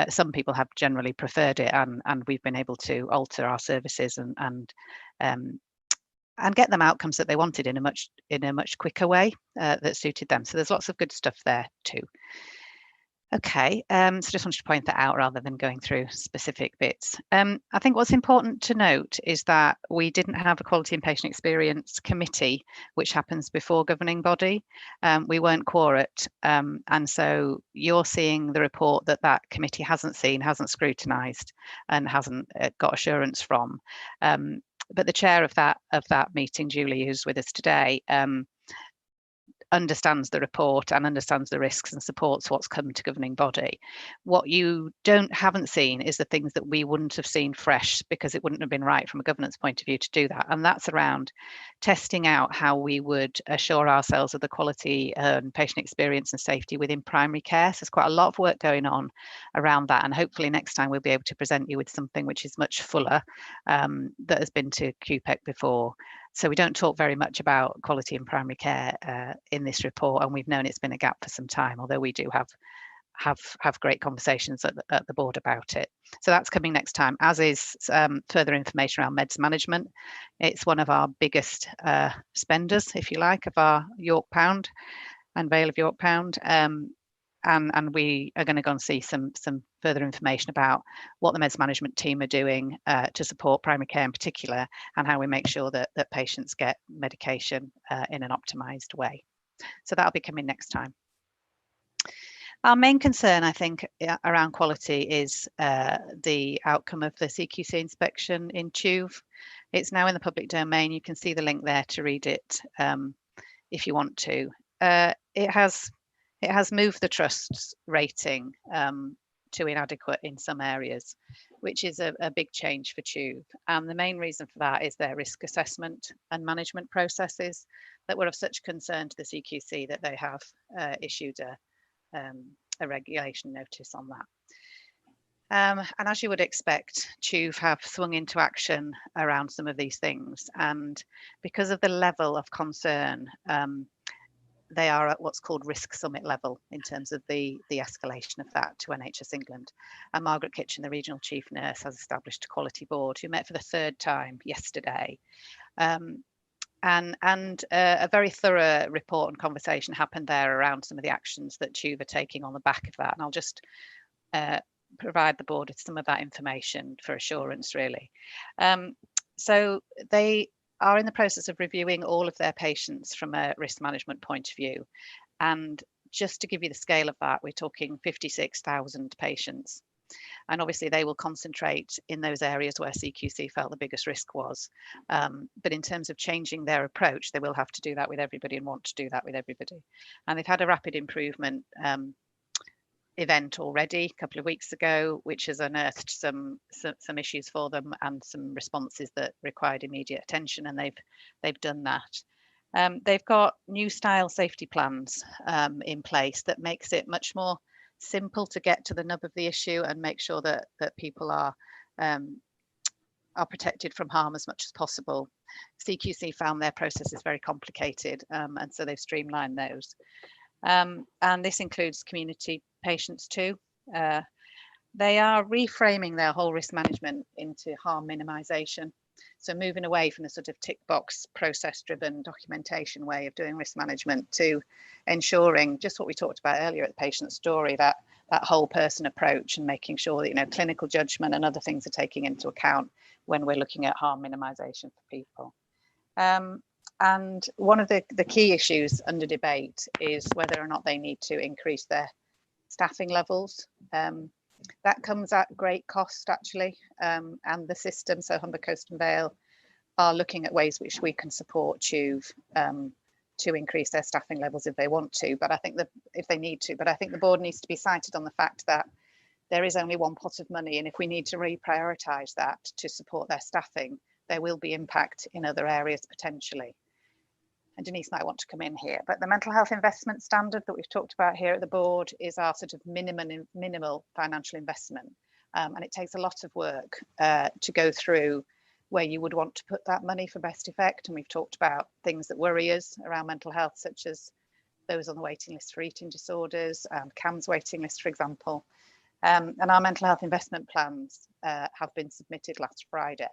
Some people have generally preferred it, and we've been able to alter our services and get them outcomes that they wanted in a much quicker way that suited them. So there's lots of good stuff there too. Okay, so just wanted to point that out rather than going through specific bits. I think what's important to note is that we didn't have a quality and patient experience committee, which happens before governing body. We weren't quorate, and so you're seeing the report that committee hasn't seen, hasn't scrutinised, and hasn't got assurance from. But the chair of that meeting, Julie, who's with us today, understands the report and understands the risks and supports what's come to governing body. What you haven't seen is the things that we wouldn't have seen fresh, because it wouldn't have been right from a governance point of view to do that. And that's around testing out how we would assure ourselves of the quality and patient experience and safety within primary care. So there's quite a lot of work going on around that. And hopefully next time we'll be able to present you with something which is much fuller, that has been to QPEC before. So we don't talk very much about quality in primary care in this report, and we've known it's been a gap for some time, although we do have great conversations at the board about it. So that's coming next time, as is further information around meds management. It's one of our biggest spenders, if you like, of our York Pound and Vale of York Pound. And we are going to go and see some further information about what the meds management team are doing to support primary care in particular, and how we make sure that patients get medication in an optimised way. So that'll be coming next time. Our main concern, I think, around quality is the outcome of the CQC inspection in TUV. It's now in the public domain. You can see the link there to read it if you want to. It has moved the trust's rating too inadequate in some areas, which is a big change for TUV. And the main reason for that is their risk assessment and management processes that were of such concern to the CQC that they have issued a regulation notice on that. And as you would expect, TUV have swung into action around some of these things. And because of the level of concern, they are at what's called risk summit level in terms of the escalation of that to NHS England. And Margaret Kitchen, the regional chief nurse, has established a quality board who met for the 3rd time yesterday. And a very thorough report and conversation happened there around some of the actions that TUV are taking on the back of that. And I'll just provide the board with some of that information for assurance, really. So they are in the process of reviewing all of their patients from a risk management point of view. And just to give you the scale of that, we're talking 56,000 patients. And obviously they will concentrate in those areas where CQC felt the biggest risk was. But in terms of changing their approach, they will have to do that with everybody and want to do that with everybody. And they've had a rapid improvement event already a couple of weeks ago, which has unearthed some issues for them and some responses that required immediate attention, and they've done that. They've got new style safety plans in place that makes it much more simple to get to the nub of the issue and make sure that people are protected from harm as much as possible. CQC found their processes very complicated, and so they've streamlined those. And this includes community patients too. They are reframing their whole risk management into harm minimisation. So moving away from the sort of tick box process driven documentation way of doing risk management to ensuring just what we talked about earlier at the patient story, that whole person approach, and making sure that, you know, clinical judgment and other things are taken into account when we're looking at harm minimisation for people. And one of the key issues under debate is whether or not they need to increase their staffing levels. That comes at great cost, actually, and the system, so Humber Coast and Vale, are looking at ways which we can support TUV to increase their staffing levels if they want to, but I think that if they need to, but I think the board needs to be cited on the fact that there is only one pot of money, and if we need to reprioritise that to support their staffing, there will be impact in other areas potentially. And Denise might want to come in here, but the mental health investment standard that we've talked about here at the board is our sort of minimal financial investment. And it takes a lot of work to go through where you would want to put that money for best effect. And we've talked about things that worry us around mental health, such as those on the waiting list for eating disorders, CAMHS waiting list, for example. And our mental health investment plans have been submitted last Friday.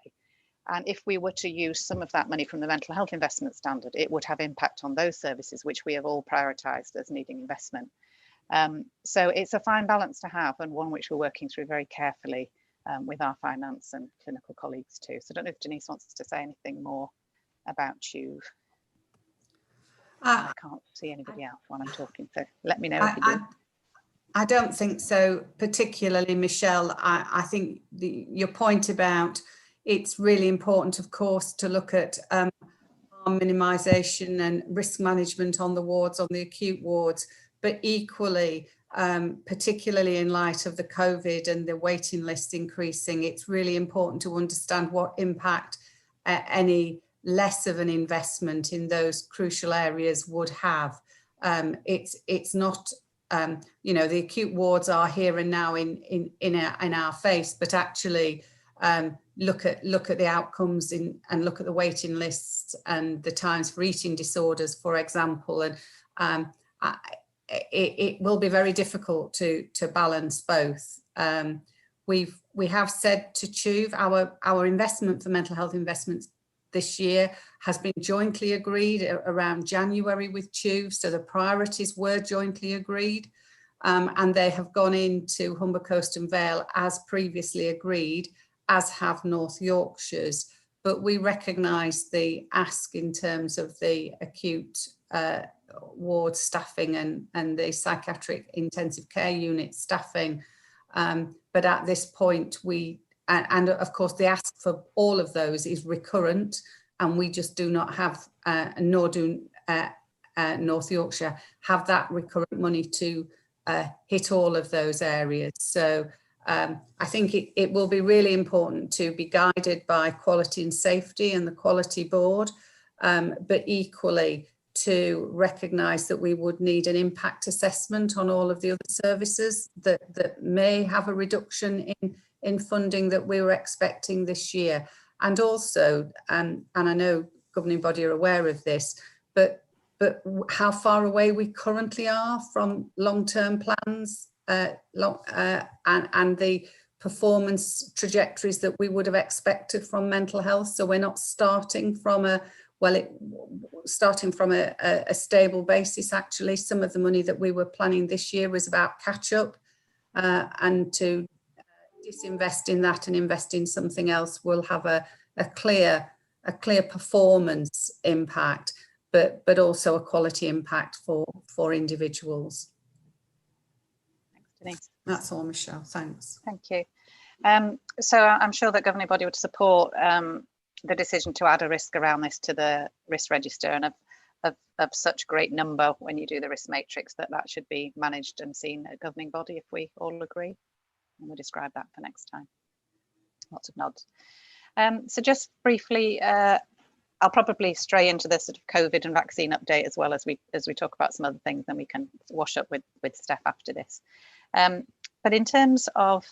And if we were to use some of that money from the mental health investment standard, it would have impact on those services, which we have all prioritised as needing investment. So it's a fine balance to have, and one which we're working through very carefully with our finance and clinical colleagues too. So I don't know if Denise wants to say anything more about TUV. I can't see anybody else while I'm talking, so let me know if you do. I don't think so, particularly, Michelle. I think your point about it's really important, of course, to look at harm minimisation and risk management on the wards, on the acute wards, but equally, particularly in light of the COVID and the waiting lists increasing, it's really important to understand what impact any less of an investment in those crucial areas would have. It's not, you know, the acute wards are here and now in our face, but actually look at the outcomes and look at the waiting lists and the times for eating disorders, for example, and it will be very difficult to balance both. We have said to TUV our investment for mental health investments this year has been jointly agreed around January with TUV, so the priorities were jointly agreed, and they have gone into Humber Coast and Vale as previously agreed, as have North Yorkshire's, but we recognise the ask in terms of the acute ward staffing and the psychiatric intensive care unit staffing. But at this point, and of course the ask for all of those is recurrent, and we just do not have, nor do North Yorkshire have that recurrent money to hit all of those areas. So I think it will be really important to be guided by quality and safety and the quality board, but equally to recognise that we would need an impact assessment on all of the other services that may have a reduction in funding that we were expecting this year. And also, and I know governing body are aware of this, but how far away we currently are from long-term plans and the performance trajectories that we would have expected from mental health. So we're not starting from a stable basis. Actually, some of the money that we were planning this year was about catch up, and to disinvest in that and invest in something else will have a clear performance impact, but also a quality impact for individuals. Thanks, Denise. That's all, Michelle. Thanks. Thank you. So I'm sure that governing body would support the decision to add a risk around this to the risk register, and of such great number when you do the risk matrix that should be managed and seen at governing body, if we all agree. And we'll describe that for next time. Lots of nods. So just briefly, I'll probably stray into the sort of COVID and vaccine update as well as we talk about some other things, then we can wash up with Steph after this. But in terms of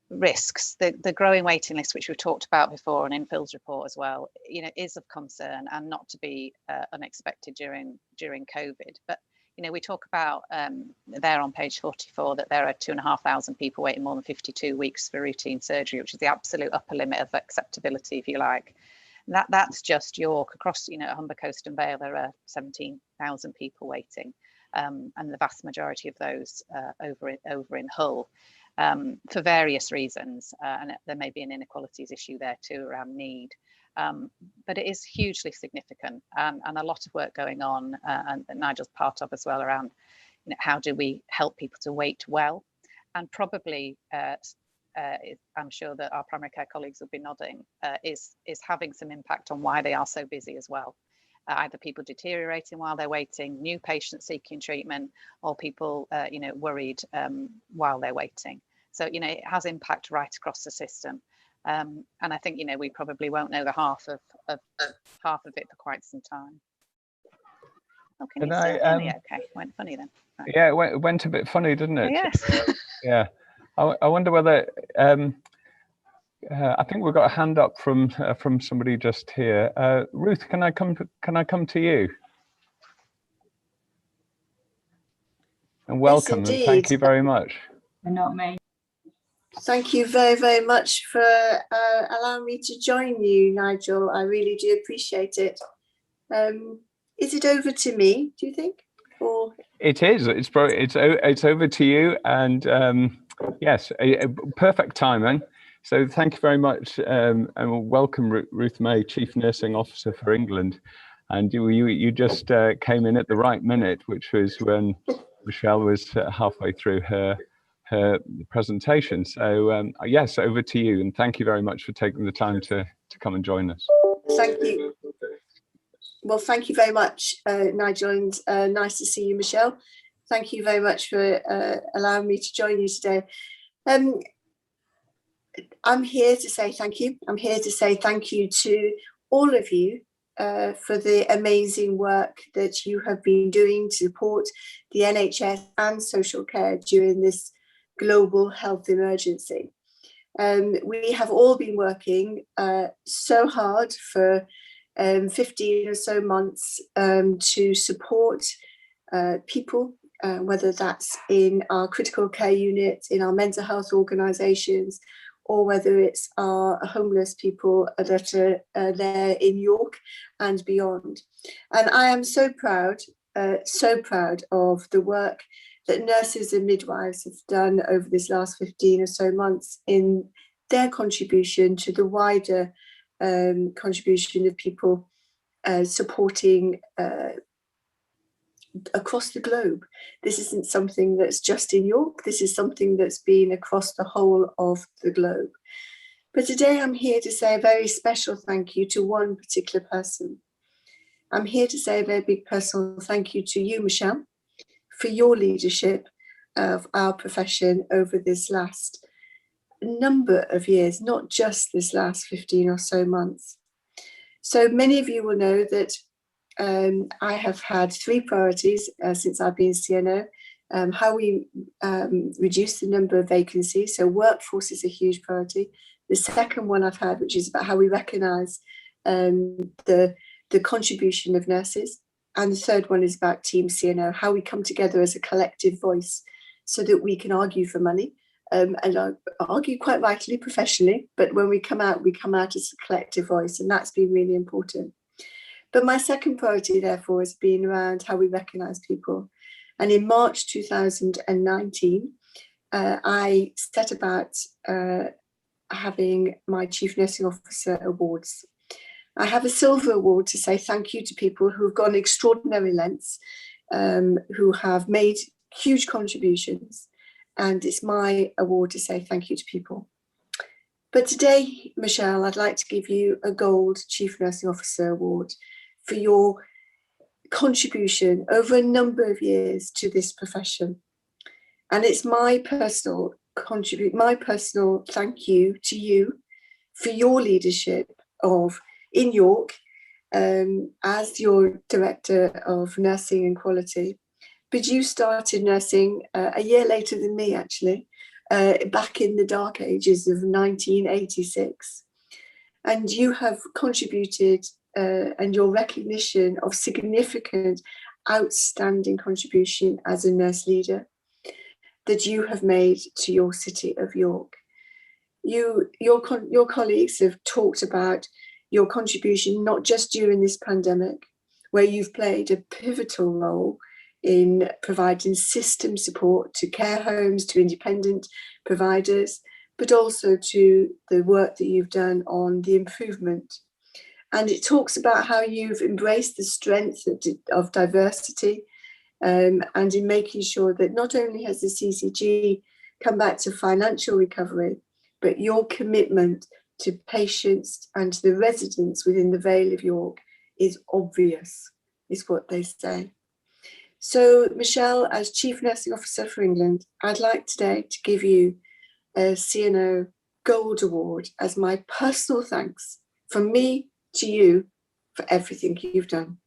risks, the growing waiting list, which we've talked about before, and in Phil's report as well, is of concern and not to be unexpected during COVID. But we talk about there on page 44 that there are 2,500 people waiting more than 52 weeks for routine surgery, which is the absolute upper limit of acceptability, if you like. And that's just York. Across Humber Coast and Vale, there are 17,000 people waiting, and the vast majority of those over in Hull. For various reasons, and there may be an inequalities issue there too around need, but it is hugely significant, and a lot of work going on, and Nigel's part of as well, around how do we help people to wait well, and probably I'm sure that our primary care colleagues will be nodding, is having some impact on why they are so busy as well. Either people deteriorating while they're waiting, new patients seeking treatment, or people worried while they're waiting. So it has impact right across the system, and I think we probably won't know the half of it for quite some time. Oh, can you still hear me? Okay, went funny then. Right. Yeah, it went a bit funny, didn't it? Oh, yes. Yeah, I wonder whether. I think we've got a hand up from somebody just here. Ruth, can I come to you? And welcome, yes, and thank you very much. And not me. Thank you very, very much for allowing me to join you, Nigel. I really do appreciate it. Is it over to me, do you think? Or it is. It's over to you, and yes, perfect timing. So thank you very much, and welcome, Ruth May, Chief Nursing Officer for England. And you just came in at the right minute, which was when Michelle was halfway through her presentation. So yes, over to you, and thank you very much for taking the time to come and join us. Thank you. Well, thank you very much, Nigel, and nice to see you, Michelle. Thank you very much for allowing me to join you today. I'm here to say thank you. I'm here to say thank you to all of you for the amazing work that you have been doing to support the NHS and social care during this global health emergency. We have all been working so hard for 15 or so months to support people, whether that's in our critical care unit, in our mental health organisations, or whether it's our homeless people that are there in York and beyond. And I am so proud of the work that nurses and midwives have done over this last 15 or so months in their contribution to the wider contribution of people supporting across the globe. This isn't something that's just in York. This is something that's been across the whole of the globe. But today I'm here to say a very special thank you to one particular person. I'm here to say a very big personal thank you to you, Michelle, for your leadership of our profession over this last number of years, not just this last 15 or so months. So many of you will know that I have had 3 priorities since I've been CNO. How we reduce the number of vacancies. So workforce is a huge priority. The second one I've had, which is about how we recognise the contribution of nurses. And the third one is about Team CNO, how we come together as a collective voice so that we can argue for money. And I argue quite rightly professionally, but when we come out as a collective voice, and that's been really important. But my second priority, therefore, has been around how we recognise people. And in March 2019, I set about having my Chief Nursing Officer Awards. I have a silver award to say thank you to people who have gone extraordinary lengths, who have made huge contributions. And it's my award to say thank you to people. But today, Michelle, I'd like to give you a Gold Chief Nursing Officer Award for your contribution over a number of years to this profession. And it's my personal thank you to you for your leadership in York as your Director of Nursing and Quality. But you started nursing a year later than me, actually, back in the dark ages of 1986. And you have contributed, and your recognition of significant, outstanding contribution as a nurse leader that you have made to your city of York. Your colleagues have talked about your contribution, not just during this pandemic, where you've played a pivotal role in providing system support to care homes, to independent providers, but also to the work that you've done on the improvement. And it talks about how you've embraced the strength of diversity, and in making sure that not only has the CCG come back to financial recovery, but your commitment to patients and to the residents within the Vale of York is obvious, is what they say. So, Michelle, as Chief Nursing Officer for England, I'd like today to give you a CNO Gold Award as my personal thanks from me to you for everything you've done.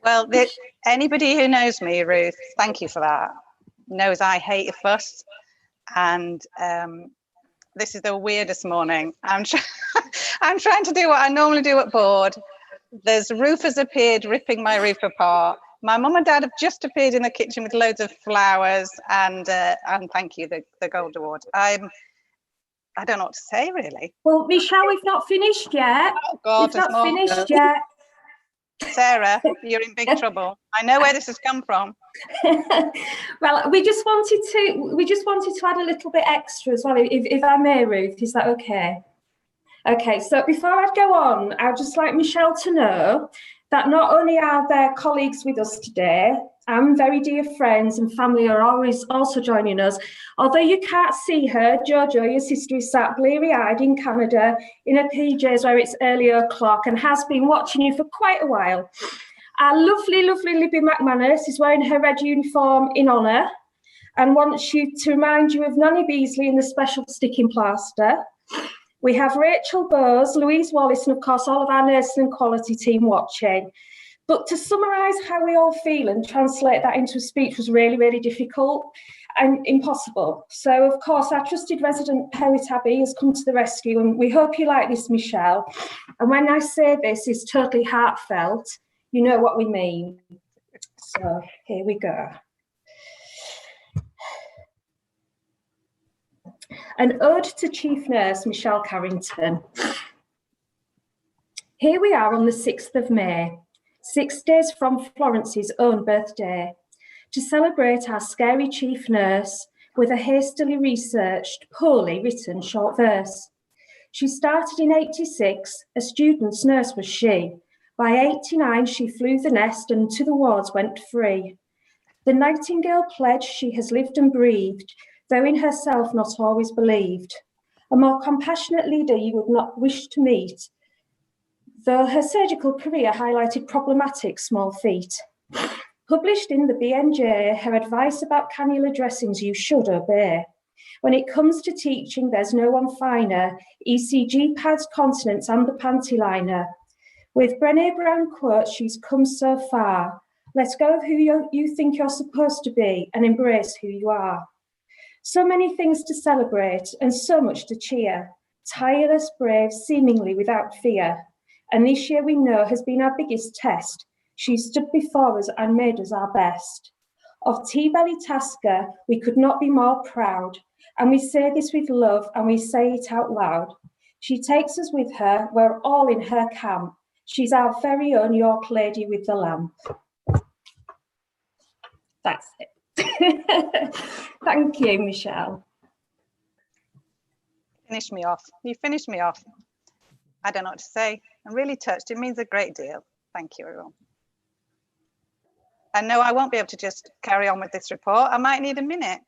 Well, anybody who knows me, Ruth, thank you for that, knows I hate a fuss. And this is the weirdest morning. I'm trying to do what I normally do at board. There's roofers appeared ripping my roof apart. My mum and dad have just appeared in the kitchen with loads of flowers, and thank you, the Gold Award. I don't know what to say, really. Well, Michelle, we've not finished yet. Oh God, we've not finished yet. Sarah, you're in big trouble. I know where this has come from. Well, we just wanted to add a little bit extra as well, if I may, Ruth. Is that okay? Okay, so before I go on, I'd just like Michelle to know that not only are there colleagues with us today, and very dear friends and family are always also joining us. Although you can't see her, Jojo, your sister, is sat bleary-eyed in Canada in her PJs where it's early o'clock and has been watching you for quite a while. Our lovely, lovely Libby McManus is wearing her red uniform in honour and wants you to remind you of Nanny Beasley in the special sticking plaster. We have Rachel Bowes, Louise Wallace, and of course all of our nursing and quality team watching. But to summarise how we all feel and translate that into a speech was really, really difficult and impossible. So, of course, our trusted resident Perry Tabby has come to the rescue, and we hope you like this, Michelle. And when I say this is totally heartfelt, you know what we mean. So, here we go. An ode to Chief Nurse Michelle Carrington. Here we are on the 6th of May, 6 days from Florence's own birthday, to celebrate our scary chief nurse with a hastily researched, poorly written short verse. She started in 86, a student's nurse was she. By 89, she flew the nest and to the wards went free. The Nightingale pledge she has lived and breathed, though in herself not always believed. A more compassionate leader you would not wish to meet. though her surgical career highlighted problematic small feet. Published in the BNJ, her advice about cannula dressings you should obey. When it comes to teaching, there's no one finer. ECG pads, continence, and the panty liner. With Brené Brown quotes, she's come so far. Let go of who you think you're supposed to be and embrace who you are. So many things to celebrate and so much to cheer. Tireless, brave, seemingly without fear. And this year we know has been our biggest test. She stood before us and made us our best. Of T-Belly Tasker, we could not be more proud. And we say this with love and we say it out loud. She takes us with her, we're all in her camp. She's our very own York lady with the lamp. That's it. Thank you, Michelle. Finish me off. You finished me off. I don't know what to say. I'm really touched. It means a great deal. Thank you, everyone. And no, I won't be able to just carry on with this report. I might need a minute.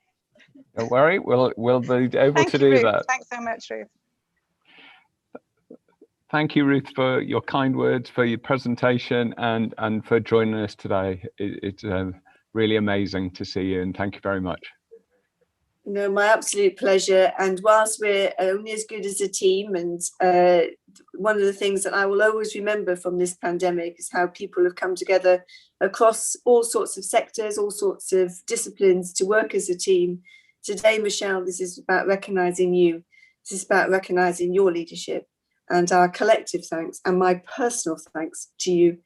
Don't worry, we'll be able Thank to you, do Ruth. that. Thanks so much, Ruth. Thank you, Ruth, for your kind words, for your presentation, and for joining us today. It's really amazing to see you, and thank you very much. No, my absolute pleasure. And whilst we're only as good as a team, and one of the things that I will always remember from this pandemic is how people have come together across all sorts of sectors, all sorts of disciplines to work as a team. Today, Michelle, this is about recognising you. This is about recognising your leadership and our collective thanks and my personal thanks to you.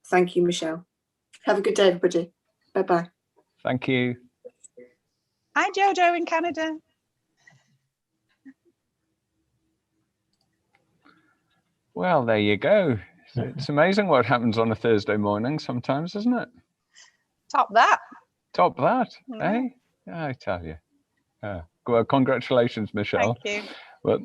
Thank you, Michelle. Have a good day, everybody. Bye-bye. Thank you. Hi, Jojo in Canada. Well, there you go. It's amazing what happens on a Thursday morning sometimes, isn't it? Top that. Top that, Yeah. eh? I tell you. Well, congratulations, Michelle. Thank you. Well,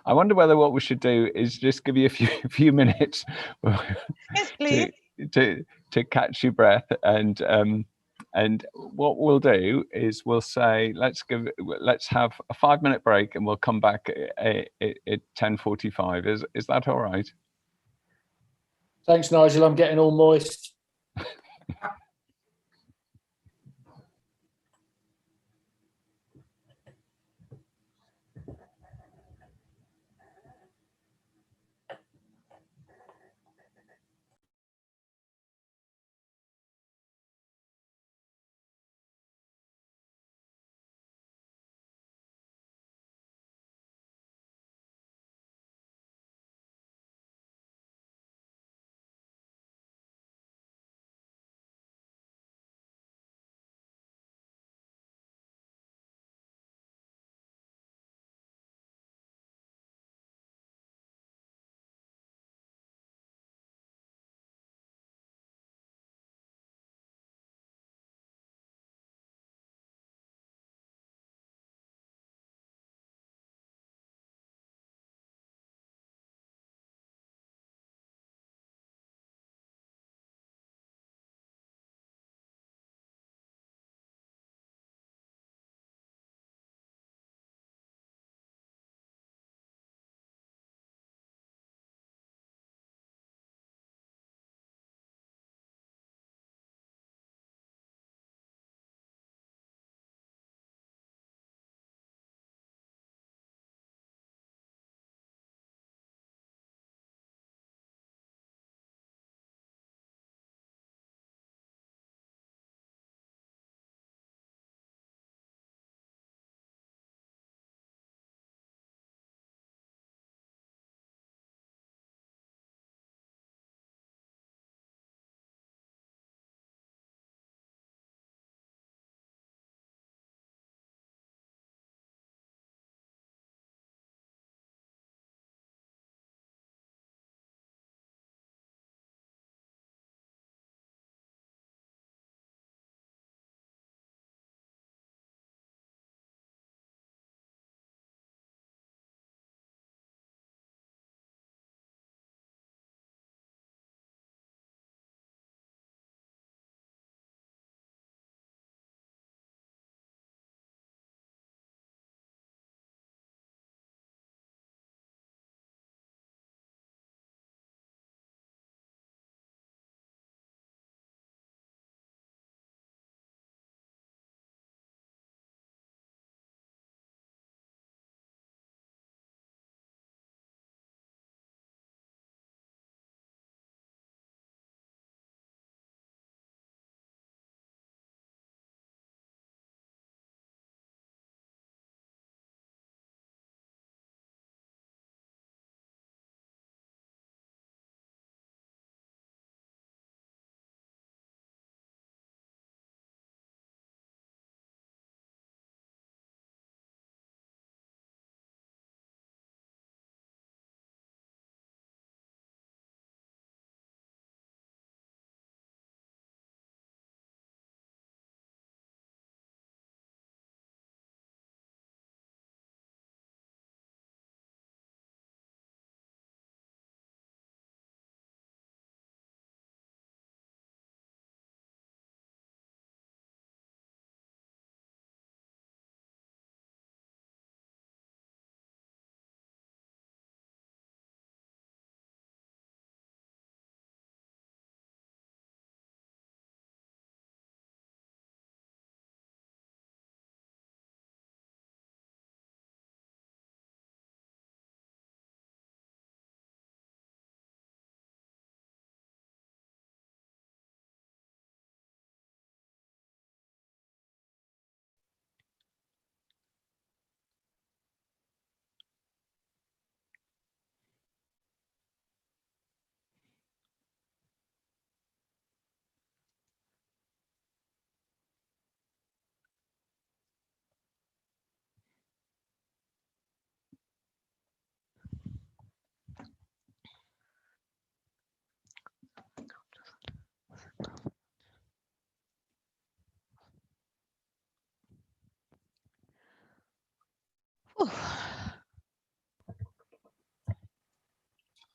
I wonder whether what we should do is just give you a few minutes Yes, please. to catch your breath, and what we'll do is we'll say let's have a 5-minute break, and we'll come back at 10:45. Is that all right? Thanks, Nigel. I'm getting all moist.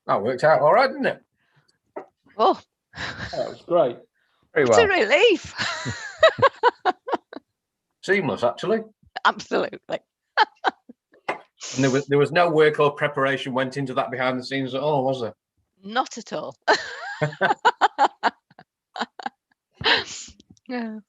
That worked out all right, didn't it? Oh, That was great. Very it's well. a relief. Seamless, actually. Absolutely. And there was no work or preparation went into that behind the scenes at all, was there? Not at all. Yeah.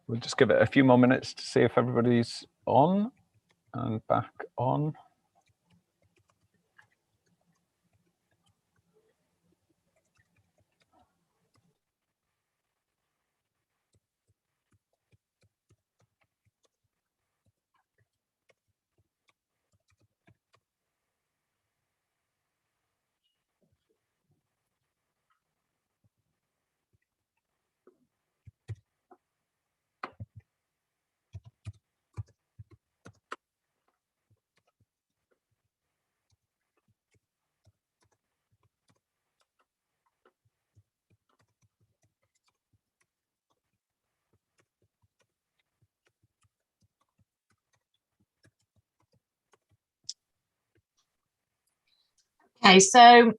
We'll just give it a few more minutes to see if everybody's on and back on. Okay, so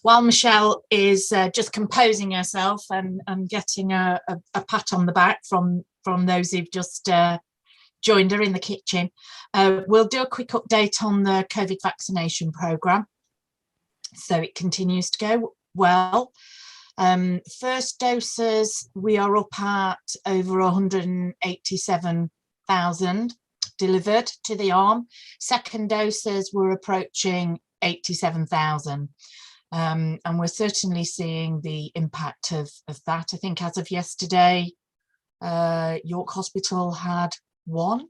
while Michelle is just composing herself and getting a pat on the back from those who've just joined her in the kitchen, we'll do a quick update on the COVID vaccination programme. So it continues to go well. First doses, we are up at over 187,000 delivered to the arm. Second doses, we're approaching 87,000. And we're certainly seeing the impact of that. I think as of yesterday, York Hospital had one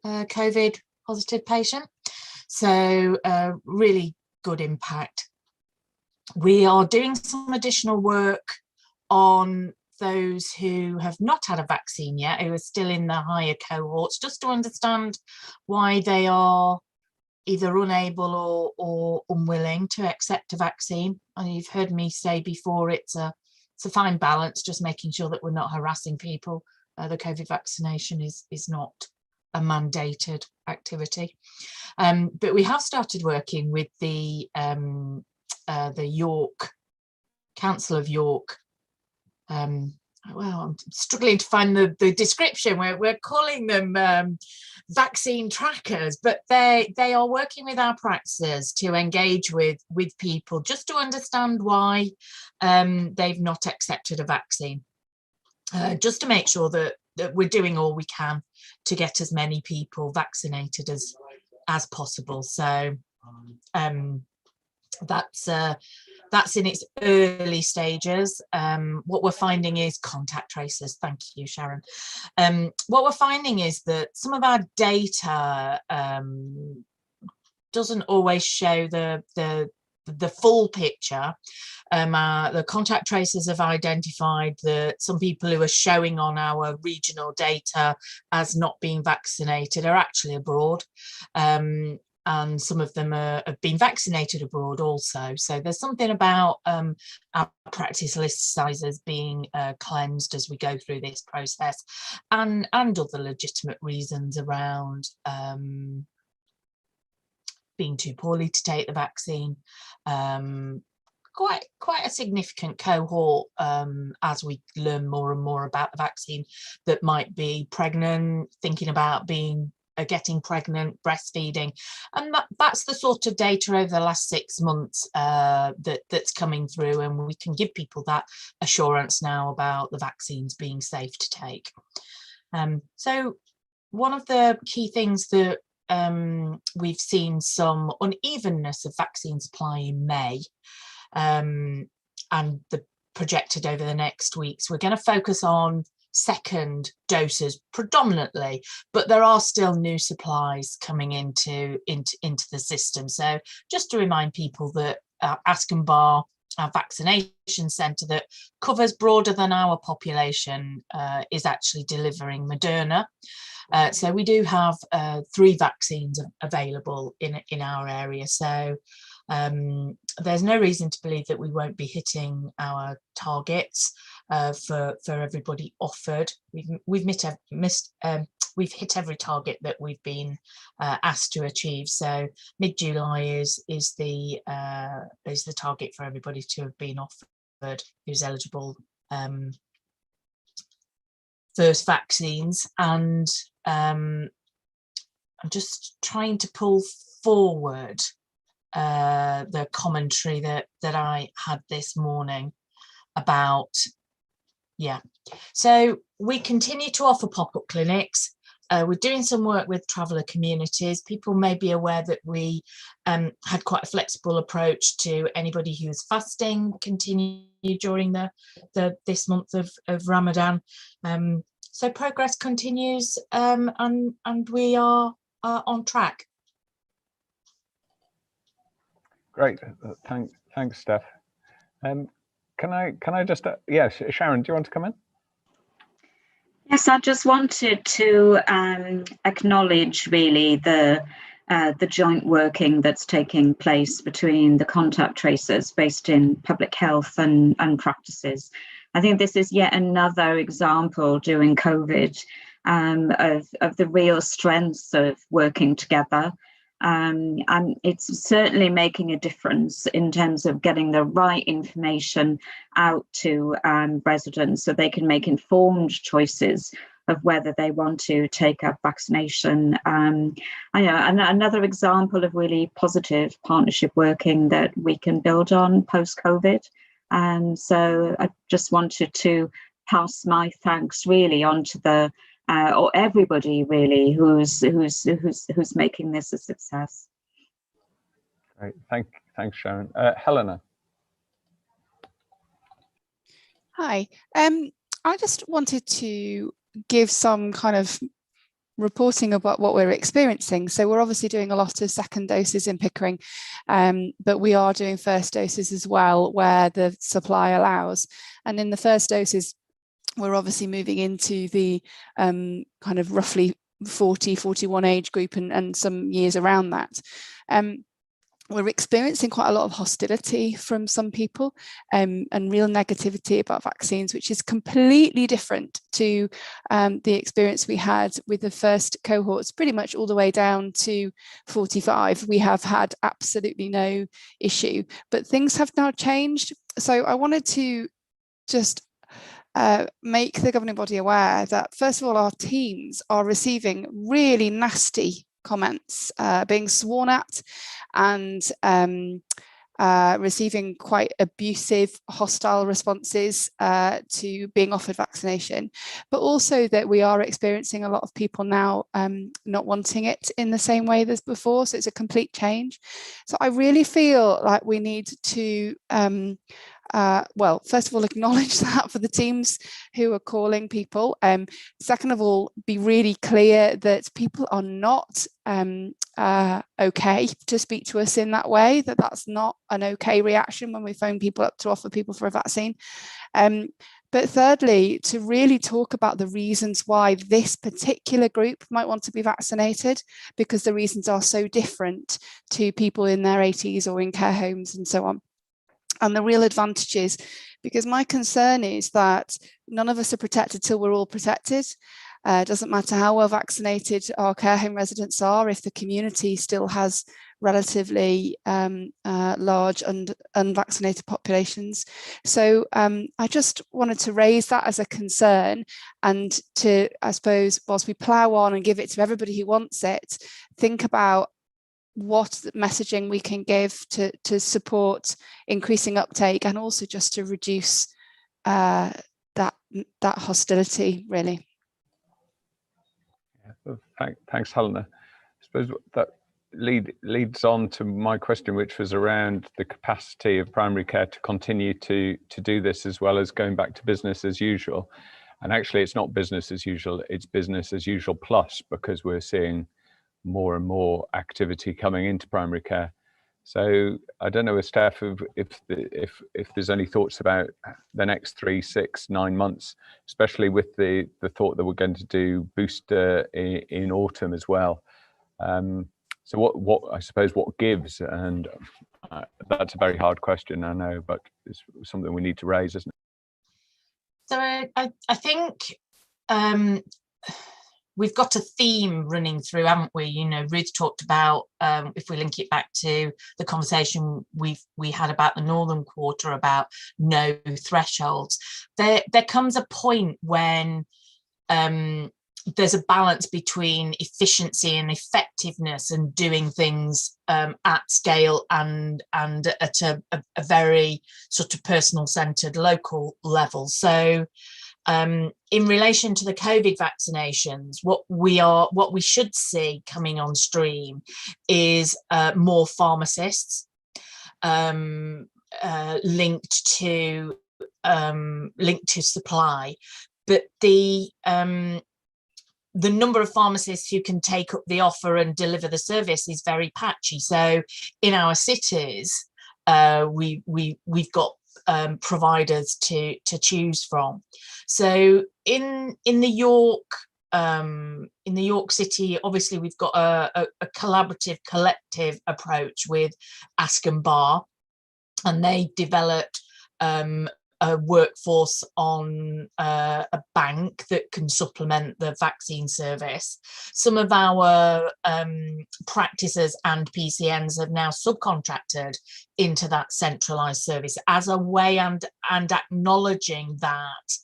COVID positive patient. So really good impact. We are doing some additional work on those who have not had a vaccine yet, who are still in the higher cohorts, just to understand why they are either unable or unwilling to accept a vaccine. And you've heard me say before, it's a fine balance, just making sure that we're not harassing people. The COVID vaccination is not a mandated activity. But we have started working with the York, Council of York. Well, I'm struggling to find the description. We're calling them vaccine trackers, but they are working with our practices to engage with people just to understand why they've not accepted a vaccine, just to make sure that we're doing all we can to get as many people vaccinated as possible. So that's in its early stages. What we're finding is contact tracers. Thank you, Sharon. What we're finding is that some of our data doesn't always show the full picture. The contact tracers have identified that some people who are showing on our regional data as not being vaccinated are actually abroad. And some of them have been vaccinated abroad also. So there's something about our practice list sizes being cleansed as we go through this process, and other legitimate reasons around being too poorly to take the vaccine. Quite a significant cohort as we learn more and more about the vaccine, that might be pregnant, thinking about getting pregnant, breastfeeding, and that's the sort of data over the last 6 months that's coming through, and we can give people that assurance now about the vaccines being safe to take. So one of the key things that we've seen some unevenness of vaccine supply in May. and the projected over the next weeks. We're going to focus on second doses predominantly, but there are still new supplies coming into the system. So just to remind people that Askham Bar, our vaccination centre that covers broader than our population, is actually delivering Moderna. So we do have 3 vaccines available in our area. So there's no reason to believe that we won't be hitting our targets for everybody offered. We've hit every target that we've been asked to achieve. So mid-July is the target for everybody to have been offered who's eligible first vaccines. And I'm just trying to pull forward the commentary that I had this morning about, so we continue to offer pop-up clinics. We're doing some work with traveller communities. People may be aware that we had quite a flexible approach to anybody who's fasting continue during this month of Ramadan. So progress continues, and we are on track. Great, thanks, Steph. Can I just Sharon, do you want to come in? Yes, I just wanted to acknowledge really the joint working that's taking place between the contact tracers based in public health and practices. I think this is yet another example during COVID of the real strengths of working together. And it's certainly making a difference in terms of getting the right information out to residents so they can make informed choices of whether they want to take up vaccination. Another example of really positive partnership working that we can build on post-COVID. So I just wanted to pass my thanks really on to the or everybody really who's making this a success. Great, thanks, Sharon. Helena. Hi, I just wanted to give some kind of reporting about what we're experiencing. So we're obviously doing a lot of second doses in Pickering, but we are doing first doses as well where the supply allows. And in the first doses, we're obviously moving into the kind of roughly 40, 41 age group and some years around that. We're experiencing quite a lot of hostility from some people and real negativity about vaccines, which is completely different to the experience we had with the first cohorts, pretty much all the way down to 45. We have had absolutely no issue, but things have now changed. So I wanted to just make the governing body aware that, first of all, our teams are receiving really nasty comments, being sworn at and receiving quite abusive, hostile responses to being offered vaccination, but also that we are experiencing a lot of people now not wanting it in the same way as before. So it's a complete change. So I really feel like we need to well, first of all, acknowledge that for the teams who are calling people. Second of all, be really clear that people are not okay to speak to us in that way, that's not an okay reaction when we phone people up to offer people for a vaccine. But thirdly, to really talk about the reasons why this particular group might want to be vaccinated, because the reasons are so different to people in their 80s or in care homes and so on. And the real advantages, because my concern is that none of us are protected till we're all protected. It doesn't matter how well vaccinated our care home residents are if the community still has relatively large and unvaccinated populations. So I just wanted to raise that as a concern and to, I suppose, whilst we plough on and give it to everybody who wants it, think about what messaging we can give to support increasing uptake and also just to reduce that hostility, really. Yeah, thanks, Helena. I suppose that leads on to my question, which was around the capacity of primary care to continue to do this, as well as going back to business as usual. And actually, it's not business as usual; it's business as usual plus, because we're seeing more and more activity coming into primary care. So I don't know, Steph, if there's any thoughts about the next 3, 6, 9 months, especially with the thought that we're going to do booster in autumn as well. So what I suppose what gives, and that's a very hard question, I know, but it's something we need to raise, isn't it? So I think we've got a theme running through, haven't we? You know, Ruth talked about, if we link it back to the conversation we had about the Northern Quarter, about no thresholds. There comes a point when there's a balance between efficiency and effectiveness and doing things at scale and at a very sort of personal centered local level. So in relation to the COVID vaccinations, what we should see coming on stream is more pharmacists linked to supply, but the number of pharmacists who can take up the offer and deliver the service is very patchy. So in our cities, we've got providers to choose from. So in the York City, obviously we've got a collaborative, collective approach with Ask and Bar, and they developed a workforce on a bank that can supplement the vaccine service. Some of our practices and PCNs have now subcontracted into that centralised service as a way and acknowledging that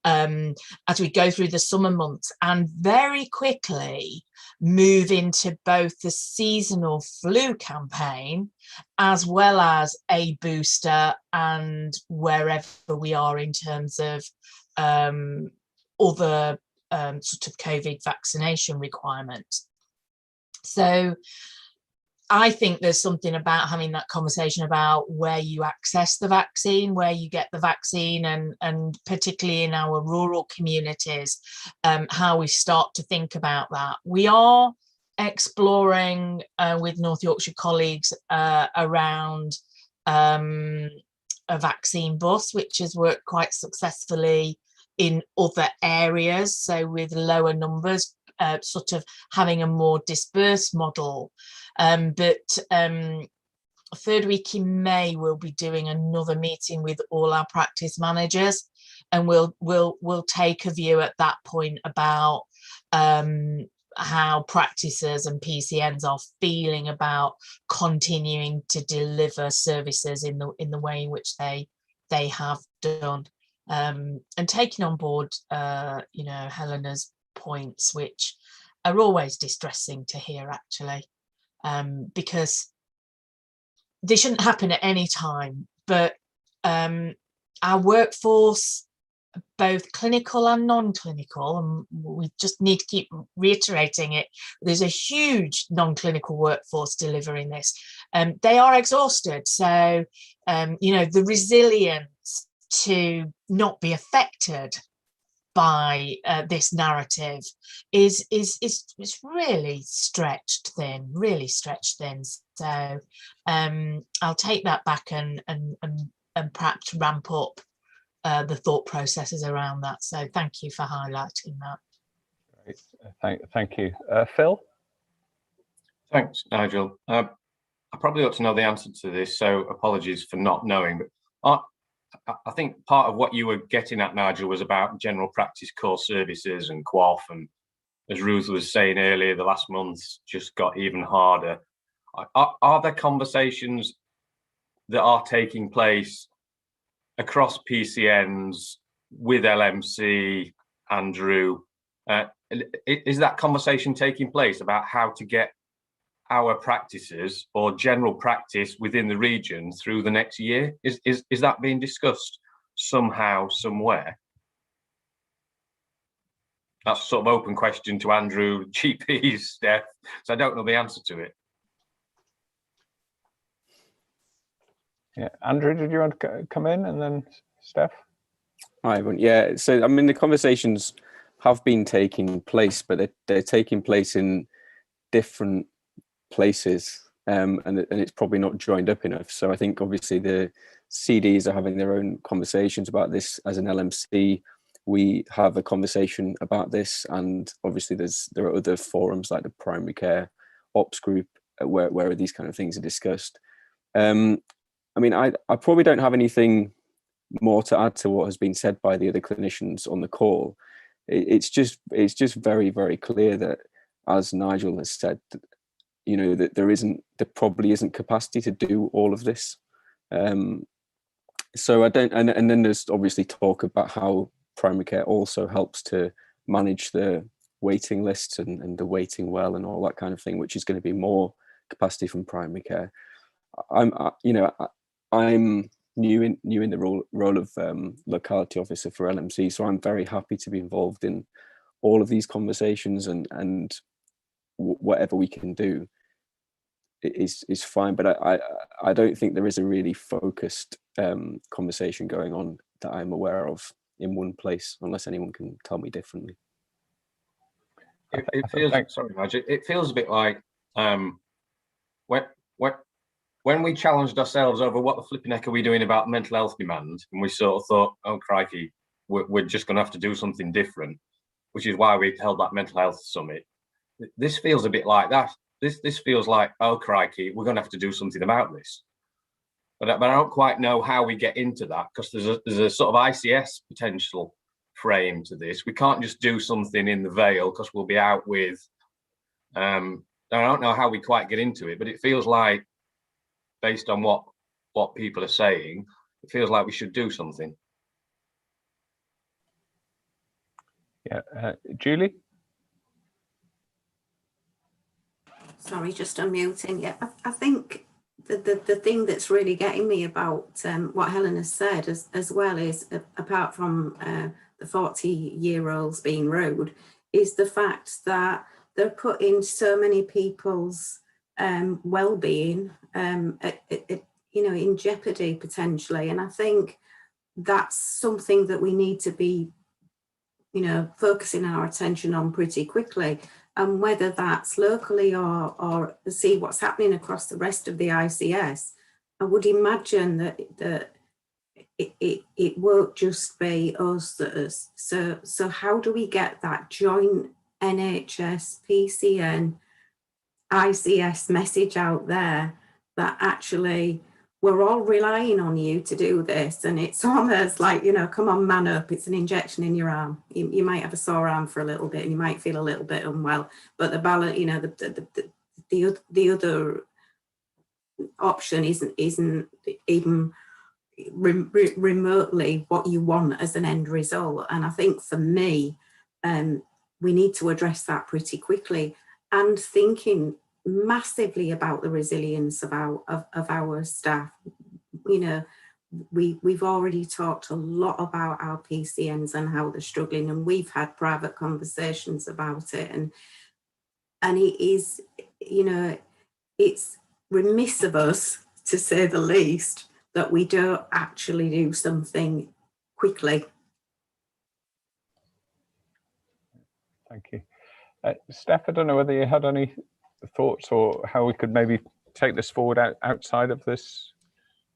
as we go through the summer months and very quickly move into both the seasonal flu campaign as well as a booster, and wherever we are in terms of other sort of COVID vaccination requirements. So I think there's something about having that conversation about where you access the vaccine, where you get the vaccine, and particularly in our rural communities, how we start to think about that. We are exploring with North Yorkshire colleagues around a vaccine bus, which has worked quite successfully in other areas. So with lower numbers, sort of having a more dispersed model. But third week in May, we'll be doing another meeting with all our practice managers, and we'll take a view at that point about how practices and PCNs are feeling about continuing to deliver services in the way in which they have done, and taking on board you know, Helena's points, which are always distressing to hear, actually, because they shouldn't happen at any time, but our workforce, both clinical and non-clinical, and we just need to keep reiterating it, there's a huge non-clinical workforce delivering this. They are exhausted, so you know, the resilience to not be affected by this narrative is really stretched thin, So I'll take that back and perhaps ramp up the thought processes around that. So thank you for highlighting that. Great. Thank you. Phil? Thanks, Nigel. I probably ought to know the answer to this, so apologies for not knowing. But I think part of what you were getting at, Nigel, was about general practice core services and QOF. And as Ruth was saying earlier, the last months just got even harder. Are there conversations that are taking place across PCNs with LMC, Andrew? Is that conversation taking place about how to get our practices or general practice within the region through the next year? Is that being discussed somehow, somewhere? That's a sort of open question to Andrew, GPs, Steph, so I don't know the answer to it. Yeah, Andrew, did you want to come in, and then Steph? Hi, everyone. Yeah, so I mean, the conversations have been taking place, but they're taking place in different places, and it's probably not joined up enough. So I think obviously the CDs are having their own conversations about this. As an LMC, we have a conversation about this, and obviously there are other forums like the primary care ops group where these kind of things are discussed. I mean, I probably don't have anything more to add to what has been said by the other clinicians on the call. It's just very, very clear that, as Nigel has said, you know, that there probably isn't capacity to do all of this. So I don't, and then there's obviously talk about how primary care also helps to manage the waiting lists and the waiting well and all that kind of thing, which is going to be more capacity from primary care. I'm new in the role of locality officer for LMC, so I'm very happy to be involved in all of these conversations, and whatever we can do is fine. But I don't think there is a really focused conversation going on that I'm aware of in one place, unless anyone can tell me differently. It feels, sorry, Nigel, it feels a bit like when we challenged ourselves over what the flipping heck are we doing about mental health demand, and we sort of thought, oh crikey, we're just going to have to do something different, which is why we held that mental health summit. This feels a bit like that. This feels like, oh crikey, we're going to have to do something about this. But I don't quite know how we get into that, because there's a sort of ICS potential frame to this. We can't just do something in the Vale because we'll be out with. I don't know how we quite get into it, but it feels like, based on what people are saying, it feels like we should do something. Yeah, Julie? Sorry, just unmuting. Yeah, I think the thing that's really getting me about what Helen has said as well is, apart from the 40-year-olds being rude, is the fact that they're putting so many people's well-being in jeopardy potentially. And I think that's something that we need to be focusing our attention on pretty quickly, and whether that's locally or see what's happening across the rest of the ICS. I would imagine that it won't just be us that is. So how do we get that joint NHS, PCN, ICS message out there that actually we're all relying on you to do this? And it's almost like, come on, man up, it's an injection in your arm. You might have a sore arm for a little bit and you might feel a little bit unwell, but the balance, the other option isn't even remotely what you want as an end result. And I think for me, we need to address that pretty quickly, and thinking massively about the resilience of our staff. We've already talked a lot about our PCNs and how they're struggling, and we've had private conversations about it, and it is, it's remiss of us, to say the least, that we don't actually do something quickly. Thank you. Steph, I don't know whether you had any thoughts or how we could maybe take this forward outside of this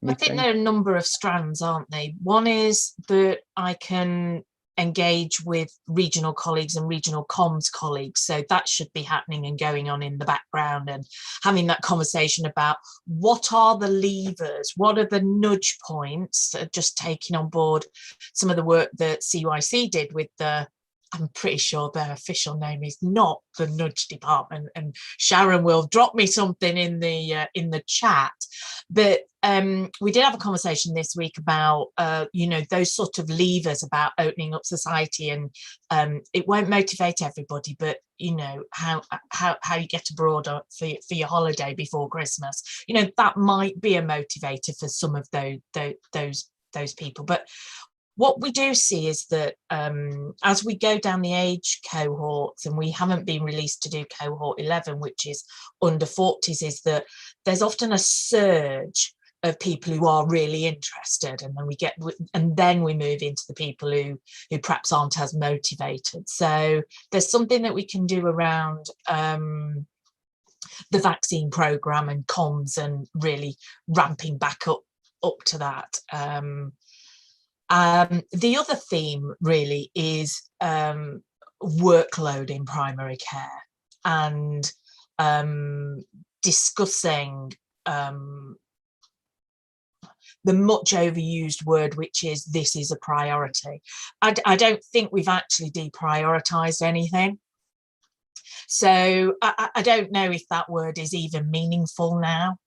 meeting? I think there are a number of strands, aren't they? One is that I can engage with regional colleagues and regional comms colleagues, so that should be happening and going on in the background, and having that conversation about what are the levers, what are the nudge points, just taking on board some of the work that CYC did with the, I'm pretty sure their official name is not the nudge department, and Sharon will drop me something in the chat. But we did have a conversation this week about those sort of levers about opening up society, and it won't motivate everybody, but how you get abroad for your holiday before Christmas, that might be a motivator for some of those people. But what we do see is that as we go down the age cohorts, and we haven't been released to do cohort 11, which is under 40s, is that there's often a surge people who are really interested, and then we move into the people who perhaps aren't as motivated. So there's something that we can do around the vaccine program and comms, and really ramping back up to that. The other theme really is workload in primary care, and discussing the much overused word, which is this is a priority. I don't think we've actually deprioritized anything. So I don't know if that word is even meaningful now,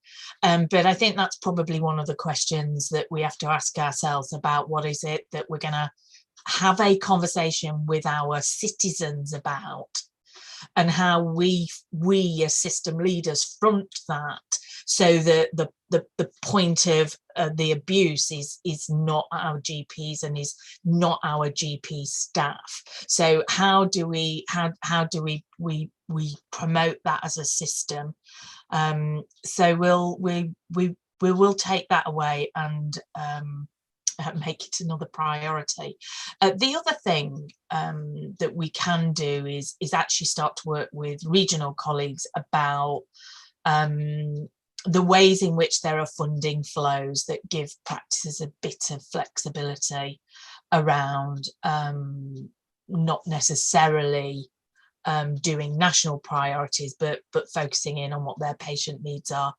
but I think that's probably one of the questions that we have to ask ourselves about what is it that we're going to have a conversation with our citizens about, and how we as system leaders front that, so that the point of the abuse is not our GPs and is not our GP staff. So how do we promote that as a system? So we will take that away and make it another priority. The other thing that we can do is actually start to work with regional colleagues about the ways in which there are funding flows that give practices a bit of flexibility around not necessarily doing national priorities, but focusing in on what their patient needs are.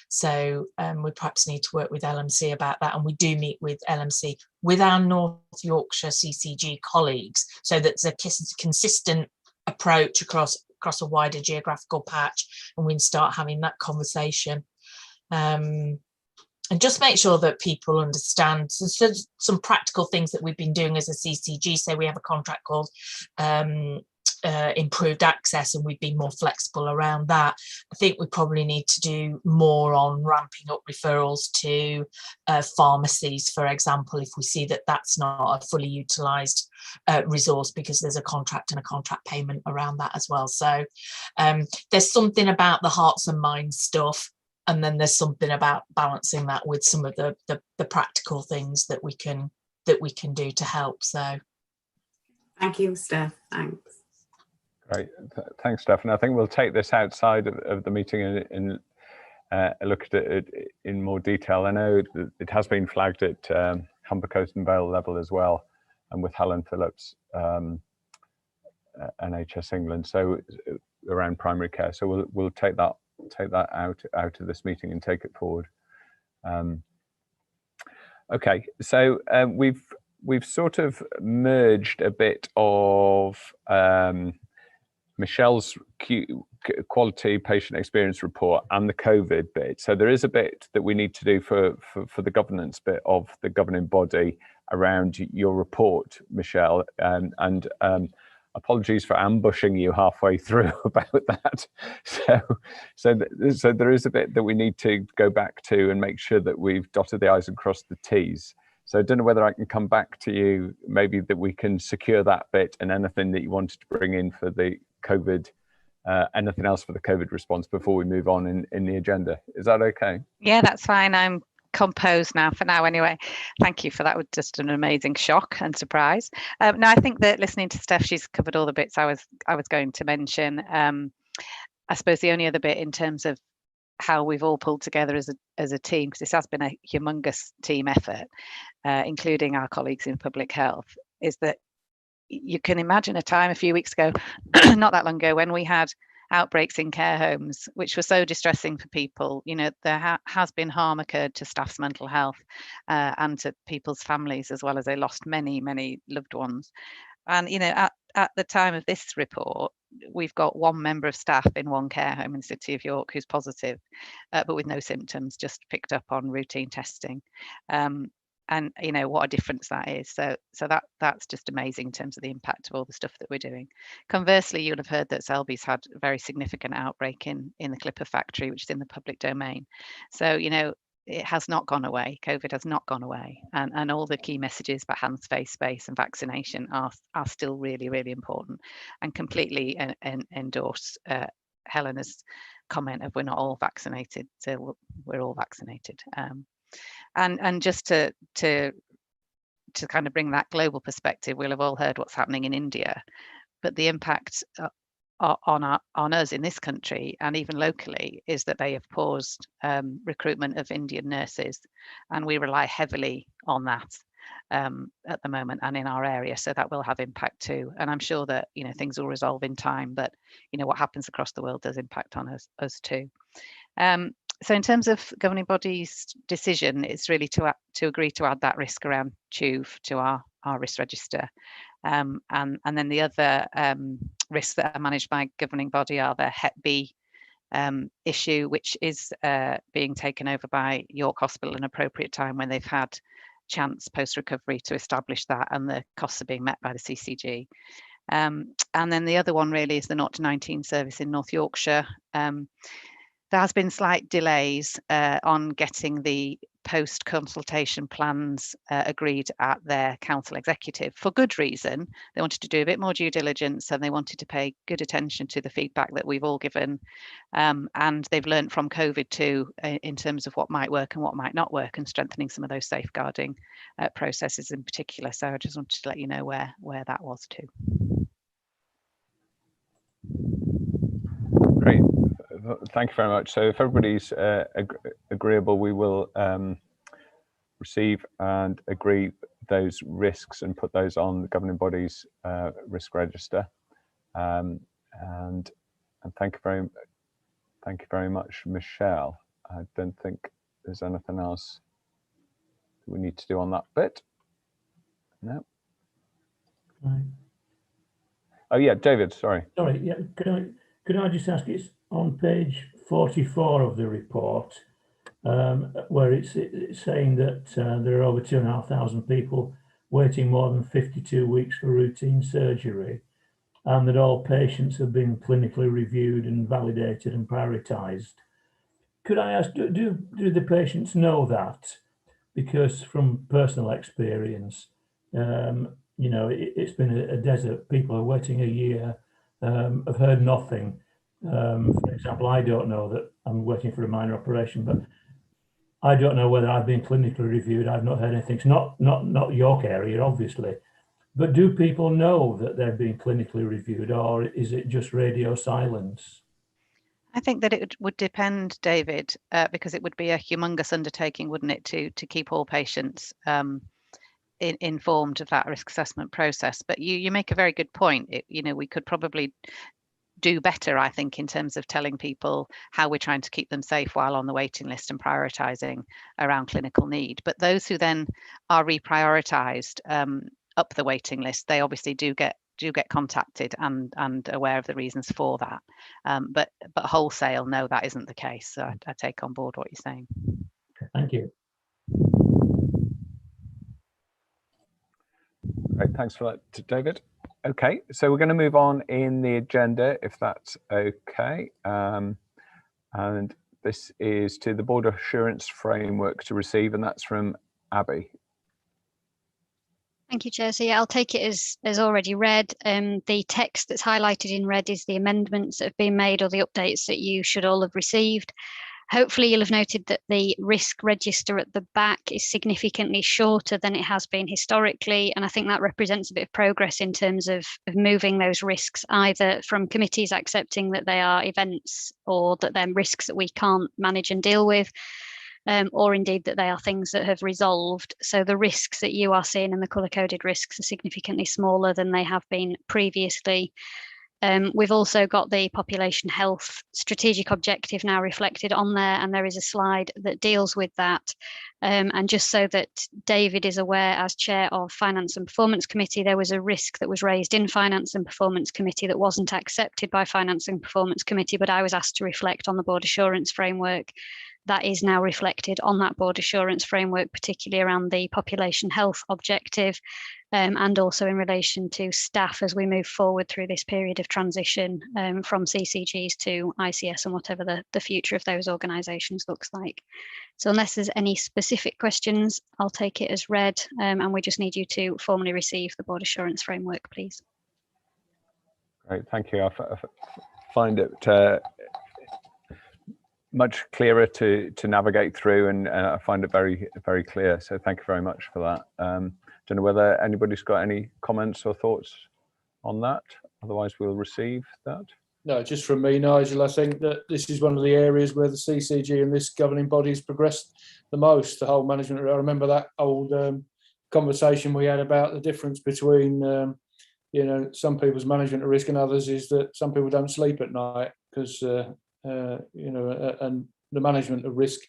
So we perhaps need to work with LMC about that, and we do meet with LMC with our North Yorkshire CCG colleagues, so that there's a consistent approach across a wider geographical patch, and we can start having that conversation. And just make sure that people understand some practical things that we've been doing as a CCG. So we have a contract called improved access, and we've been more flexible around that. I think we probably need to do more on ramping up referrals to pharmacies, for example, if we see that that's not a fully utilised resource, because there's a contract and a contract payment around that as well. So there's something about the hearts and minds stuff, and then there's something about balancing that with some of the practical things that we can do to help. So thank you, Steph. Thanks. Great, thanks, Steph. And I think we'll take this outside of the meeting and look at it in more detail. I know it has been flagged at Humber Coast and Vale level as well, and with Helen Phillips, NHS England, so around primary care. So we'll take that out of this meeting and take it forward. Okay, so we've sort of merged a bit of Michelle's quality patient experience report and the COVID bit. So there is a bit that we need to do for the governance bit of the governing body around your report, Michelle, and apologies for ambushing you halfway through about that. So there is a bit that we need to go back to and make sure that we've dotted the I's and crossed the T's. So I don't know whether I can come back to you, maybe that we can secure that bit, and anything that you wanted to bring in for the COVID, anything else for the COVID response before we move on in the agenda. Is that okay? Yeah, that's fine. I'm composed now for now anyway. Thank you for that. Was just an amazing shock and surprise. No, I think that listening to Steph, she's covered all the bits I was going to mention. I suppose the only other bit in terms of how we've all pulled together as a team, because this has been a humongous team effort, including our colleagues in public health, is that you can imagine a time a few weeks ago, not that long ago, when we had outbreaks in care homes, which were so distressing for people. You know, there has been harm occurred to staff's mental health and to people's families, as well as they lost many, many loved ones. And, you know, at the time of this report, we've got one member of staff in one care home in the City of York who's positive, but with no symptoms, just picked up on routine testing. And you know what a difference that is. So that's just amazing in terms of the impact of all the stuff that we're doing. Conversely, you'll have heard that Selby's had a very significant outbreak in the Clipper factory, which is in the public domain. So, you know, it has not gone away. COVID has not gone away, and all the key messages about hands, face, space, and vaccination are still really, really important, and completely endorse Helena's comment of we're not all vaccinated, so we're all vaccinated. And just to kind of bring that global perspective, we'll have all heard what's happening in India, but the impact on us in this country and even locally is that they have paused recruitment of Indian nurses, and we rely heavily on that at the moment and in our area, so that will have impact too. And I'm sure that things will resolve in time, but what happens across the world does impact on us too. So in terms of governing body's decision, it's really to agree to add that risk around TUV to our risk register. And then the other risks that are managed by governing body are the Hep B issue, which is being taken over by York Hospital at an appropriate time when they've had chance post-recovery to establish that, and the costs are being met by the CCG. And then the other one really is the 0 to 19 service in North Yorkshire. There has been slight delays on getting the post-consultation plans agreed at their council executive for good reason. They wanted to do a bit more due diligence, and they wanted to pay good attention to the feedback that we've all given. And they've learned from COVID too, in terms of what might work and what might not work, and strengthening some of those safeguarding processes in particular. So I just wanted to let you know where that was too. Great. Thank you very much. So if everybody's agreeable, we will receive and agree those risks and put those on the governing body's risk register. And thank you very much, Michelle. I don't think there's anything else we need to do on that bit. No. Right. Oh yeah, David. Sorry. Sorry. Yeah. Could I just ask? It's on page 44 of the report, where it's saying that there are over 2,500 people waiting more than 52 weeks for routine surgery, and that all patients have been clinically reviewed and validated and prioritised. Could I ask, do the patients know that? Because from personal experience, it's been a desert. People are waiting a year, have heard nothing. For example, I don't know that I'm waiting for a minor operation, but I don't know whether I've been clinically reviewed. I've not heard anything. It's not York area, obviously, but do people know that they're being clinically reviewed, or is it just radio silence? I think that it would depend, David, because it would be a humongous undertaking, wouldn't it, to keep all patients informed of that risk assessment process. But you make a very good point. We could probably do better, I think, in terms of telling people how we're trying to keep them safe while on the waiting list and prioritising around clinical need. But those who then are reprioritised up the waiting list, they obviously do get contacted and aware of the reasons for that. But wholesale, no, that isn't the case. So I take on board what you're saying. Thank you. Great, thanks for that, David. Okay, so we're going to move on in the agenda, if that's okay. And this is to the Board Assurance Framework to receive, and that's from Abby. Thank you, Chair. So yeah, I'll take it as already read. The text that's highlighted in red is the amendments that have been made or the updates that you should all have received. Hopefully you'll have noted that the risk register at the back is significantly shorter than it has been historically, and I think that represents a bit of progress in terms of moving those risks either from committees accepting that they are events or that they're risks that we can't manage and deal with, or indeed that they are things that have resolved. So the risks that you are seeing and the colour-coded risks are significantly smaller than they have been previously. We've also got the population health strategic objective now reflected on there, and there is a slide that deals with that. And just so that David is aware, as chair of Finance and Performance Committee, there was a risk that was raised in Finance and Performance Committee that wasn't accepted by Finance and Performance Committee, but I was asked to reflect on the board assurance framework. That is now reflected on that board assurance framework, particularly around the population health objective, and also in relation to staff as we move forward through this period of transition from CCGs to ICS and whatever the future of those organisations looks like. So unless there's any specific questions, I'll take it as read, and we just need you to formally receive the board assurance framework, please. Great, thank you. I find it much clearer to navigate through, and I find it very, very clear. So thank you very much for that. Don't know whether anybody's got any comments or thoughts on that. Otherwise, we'll receive that. No, just from me, Nigel, I think that this is one of the areas where the CCG and this governing body has progressed the most, the whole management. I remember that old conversation we had about the difference between, you know, some people's management of risk and others is that some people don't sleep at night because, you know, and the management of risk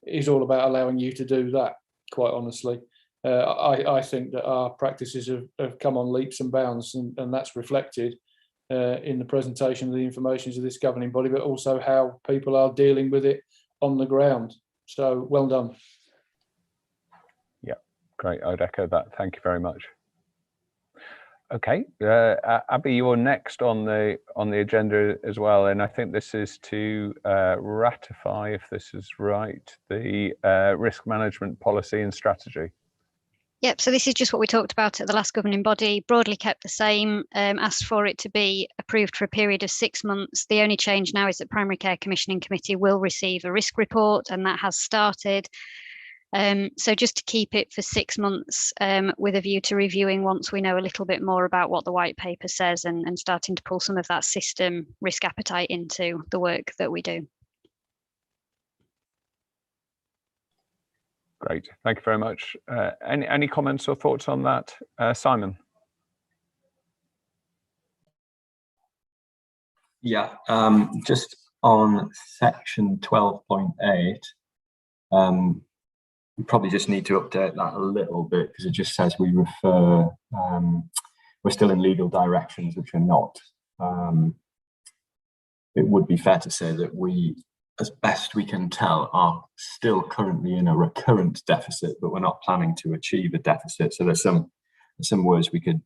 is all about allowing you to do that, quite honestly. I think that our practices have come on leaps and bounds, and that's reflected in the presentation of the information to this governing body, but also how people are dealing with it on the ground. So well done. Yeah, great. I'd echo that. Thank you very much. Okay, Abby, you're next on the agenda as well, and I think this is to ratify, if this is right, the risk management policy and strategy. Yep, so this is just what we talked about at the last governing body, broadly kept the same, asked for it to be approved for a period of 6 months. The only change now is that Primary Care Commissioning Committee will receive a risk report, and that has started. So just to keep it for 6 months with a view to reviewing once we know a little bit more about what the white paper says, and starting to pull some of that system risk appetite into the work that we do. Great, thank you very much. Any comments or thoughts on that? Simon? Yeah, just on section 12.8, we probably just need to update that a little bit, because it just says we refer, we're still in legal directions, which are not. It would be fair to say that we, as best we can tell, are still currently in a recurrent deficit, but we're not planning to achieve a deficit. So there's some words we could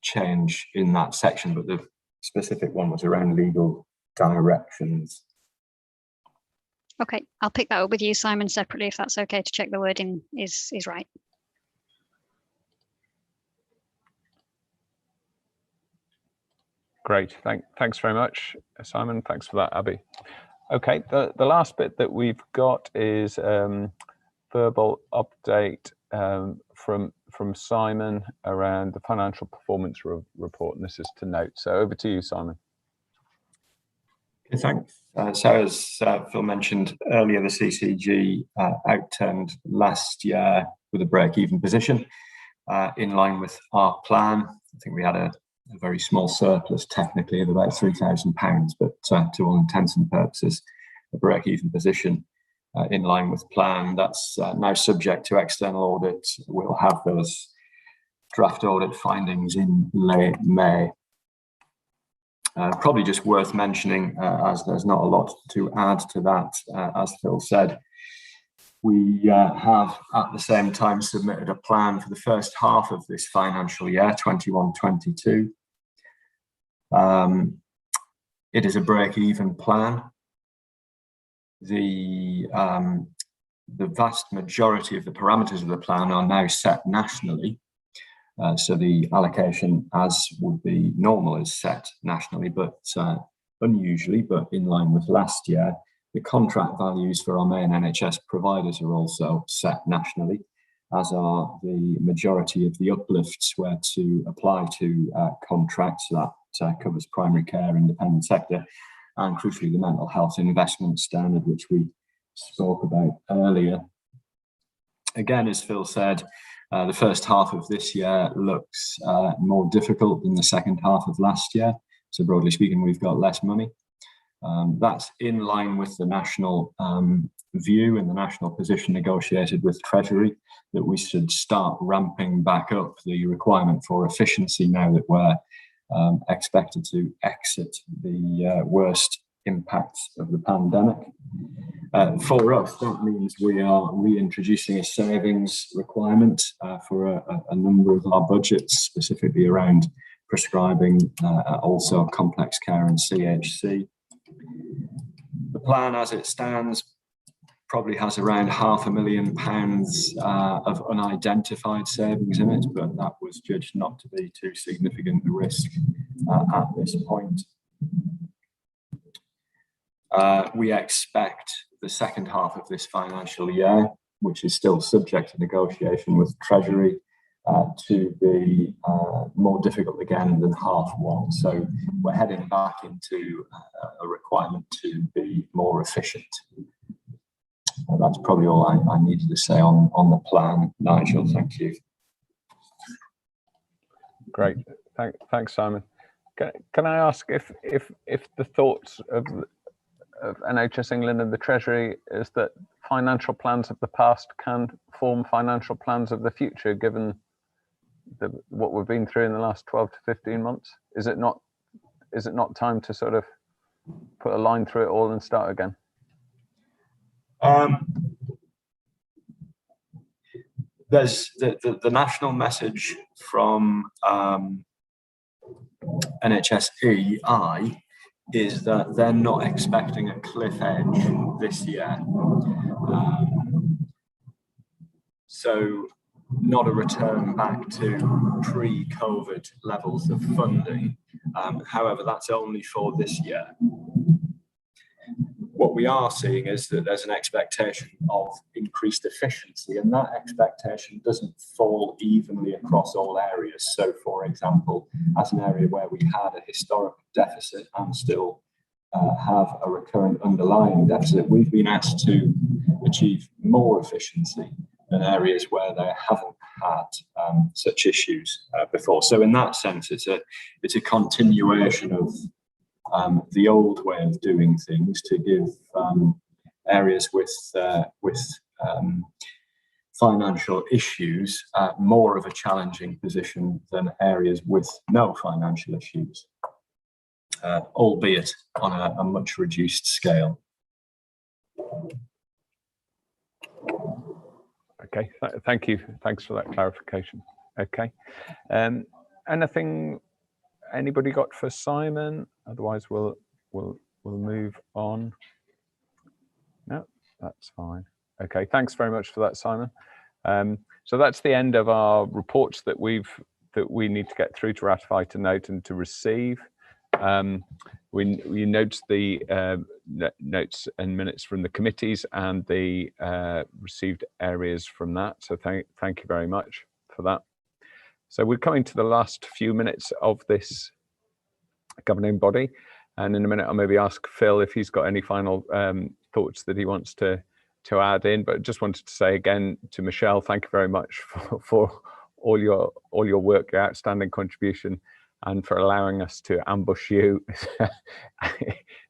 change in that section, but the specific one was around legal directions. Okay, I'll pick that up with you, Simon, separately, if that's okay, to check the wording is right. Great, thanks very much, Simon. Thanks for that, Abby. Okay, the last bit that we've got is verbal update from Simon around the financial performance report, and this is to note. So over to you, Simon. Okay, thanks. So as Phil mentioned earlier, the CCG outturned last year with a break-even position in line with our plan. I think we had a very small surplus technically of about £3,000, but to all intents and purposes, a break-even position in line with plan. That's now subject to external audit. We'll have those draft audit findings in late May. Probably just worth mentioning, as there's not a lot to add to that, as Phil said, we have at the same time submitted a plan for the first half of this financial year, 21-22. It is a break-even plan. The vast majority of the parameters of the plan are now set nationally. So the allocation, as would be normal, is set nationally, but unusually, but in line with last year, the contract values for our main NHS providers are also set nationally, as are the majority of the uplifts where to apply to contracts that covers primary care, independent sector, and crucially the mental health investment standard, which we spoke about earlier. Again, as Phil said, the first half of this year looks more difficult than the second half of last year. So broadly speaking, we've got less money. That's in line with the national view and the national position negotiated with Treasury, that we should start ramping back up the requirement for efficiency now that we're expected to exit the worst impacts of the pandemic. For us, that means we are reintroducing a savings requirement for a number of our budgets, specifically around prescribing, also complex care and CHC. The plan as it stands probably has around £500,000 of unidentified savings in it, but that was judged not to be too significant a risk at this point. We expect the second half of this financial year, which is still subject to negotiation with Treasury, to be more difficult again than half one. So we're heading back into a requirement to be more efficient. That's probably all I needed to say on the plan, Nigel. Thank you. Great, thanks, Simon. Can I ask if the thoughts of NHS England and the Treasury is that financial plans of the past can form financial plans of the future, given what we've been through in the last 12 to 15 months? Is it not time to sort of put a line through it all and start again? There's the national message from NHS EI is that they're not expecting a cliff edge this year. So not a return back to pre-COVID levels of funding. However, that's only for this year. What we are seeing is that there's an expectation of increased efficiency, and that expectation doesn't fall evenly across all areas. So, for example, as an area where we had a historic deficit and still have a recurrent underlying deficit, we've been asked to achieve more efficiency than areas where they haven't had such issues before. So in that sense, it's a continuation of the old way of doing things to give areas with financial issues more of a challenging position than areas with no financial issues, albeit on a much reduced scale. Okay, thank you. Thanks for that clarification. Okay, anything anybody got for Simon? Otherwise, we'll move on. No, that's fine. Okay, thanks very much for that, Simon. So that's the end of our reports that we need to get through to ratify, to note, and to receive. We note the notes and minutes from the committees and the received areas from that. So thank you very much for that. So we're coming to the last few minutes of this governing body, and in a minute I'll maybe ask Phil if he's got any final thoughts that he wants to add in. But just wanted to say again to Michelle, thank you very much for all your work, your outstanding contribution, and for allowing us to ambush you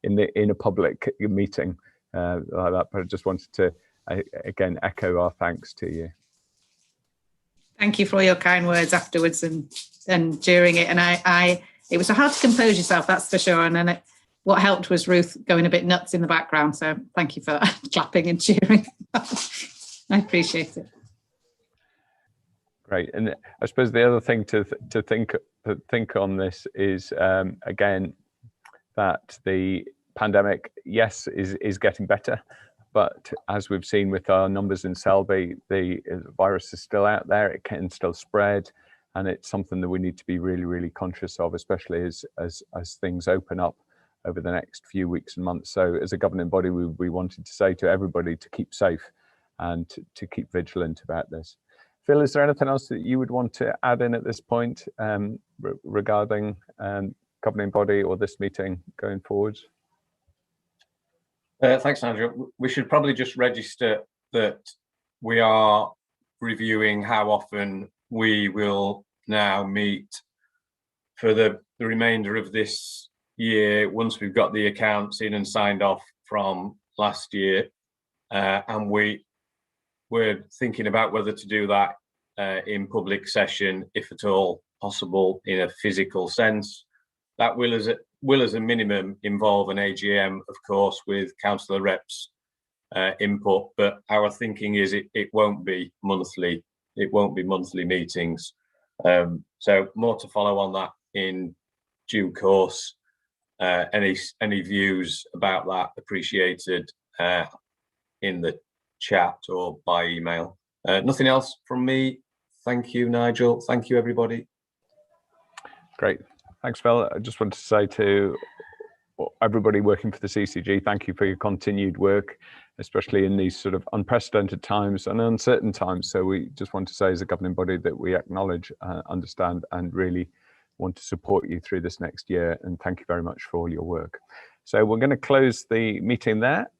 in a public meeting like that. But I just wanted to again echo our thanks to you. Thank you for all your kind words afterwards and during it. And it was hard to compose yourself, that's for sure. And then what helped was Ruth going a bit nuts in the background. So thank you for that, clapping and cheering. I appreciate it. Great. And I suppose the other thing to think on this is again that the pandemic, yes, is getting better, but as we've seen with our numbers in Selby, the virus is still out there. It can still spread, and it's something that we need to be really, really conscious of, especially as things open up over the next few weeks and months. So as a governing body, we wanted to say to everybody to keep safe and to keep vigilant about this. Phil, is there anything else that you would want to add in at this point regarding governing body or this meeting going forward? Thanks, Nigel. We should probably just register that we are reviewing how often we will now meet for the remainder of this year once we've got the accounts in and signed off from last year. And we're thinking about whether to do that in public session, if at all possible, in a physical sense. That will, as a minimum, involve an AGM, of course, with councillor reps input. But our thinking is it won't be monthly. It won't be monthly meetings. So more to follow on that in due course. Any views about that appreciated in the chat or by email. Nothing else from me. Thank you, Nigel. Thank you, everybody. Great. Thanks, Phil. I just wanted to say to everybody working for the CCG, thank you for your continued work, especially in these sort of unprecedented times and uncertain times. So we just want to say as a governing body that we acknowledge, understand, and really want to support you through this next year. And thank you very much for all your work. So we're going to close the meeting there.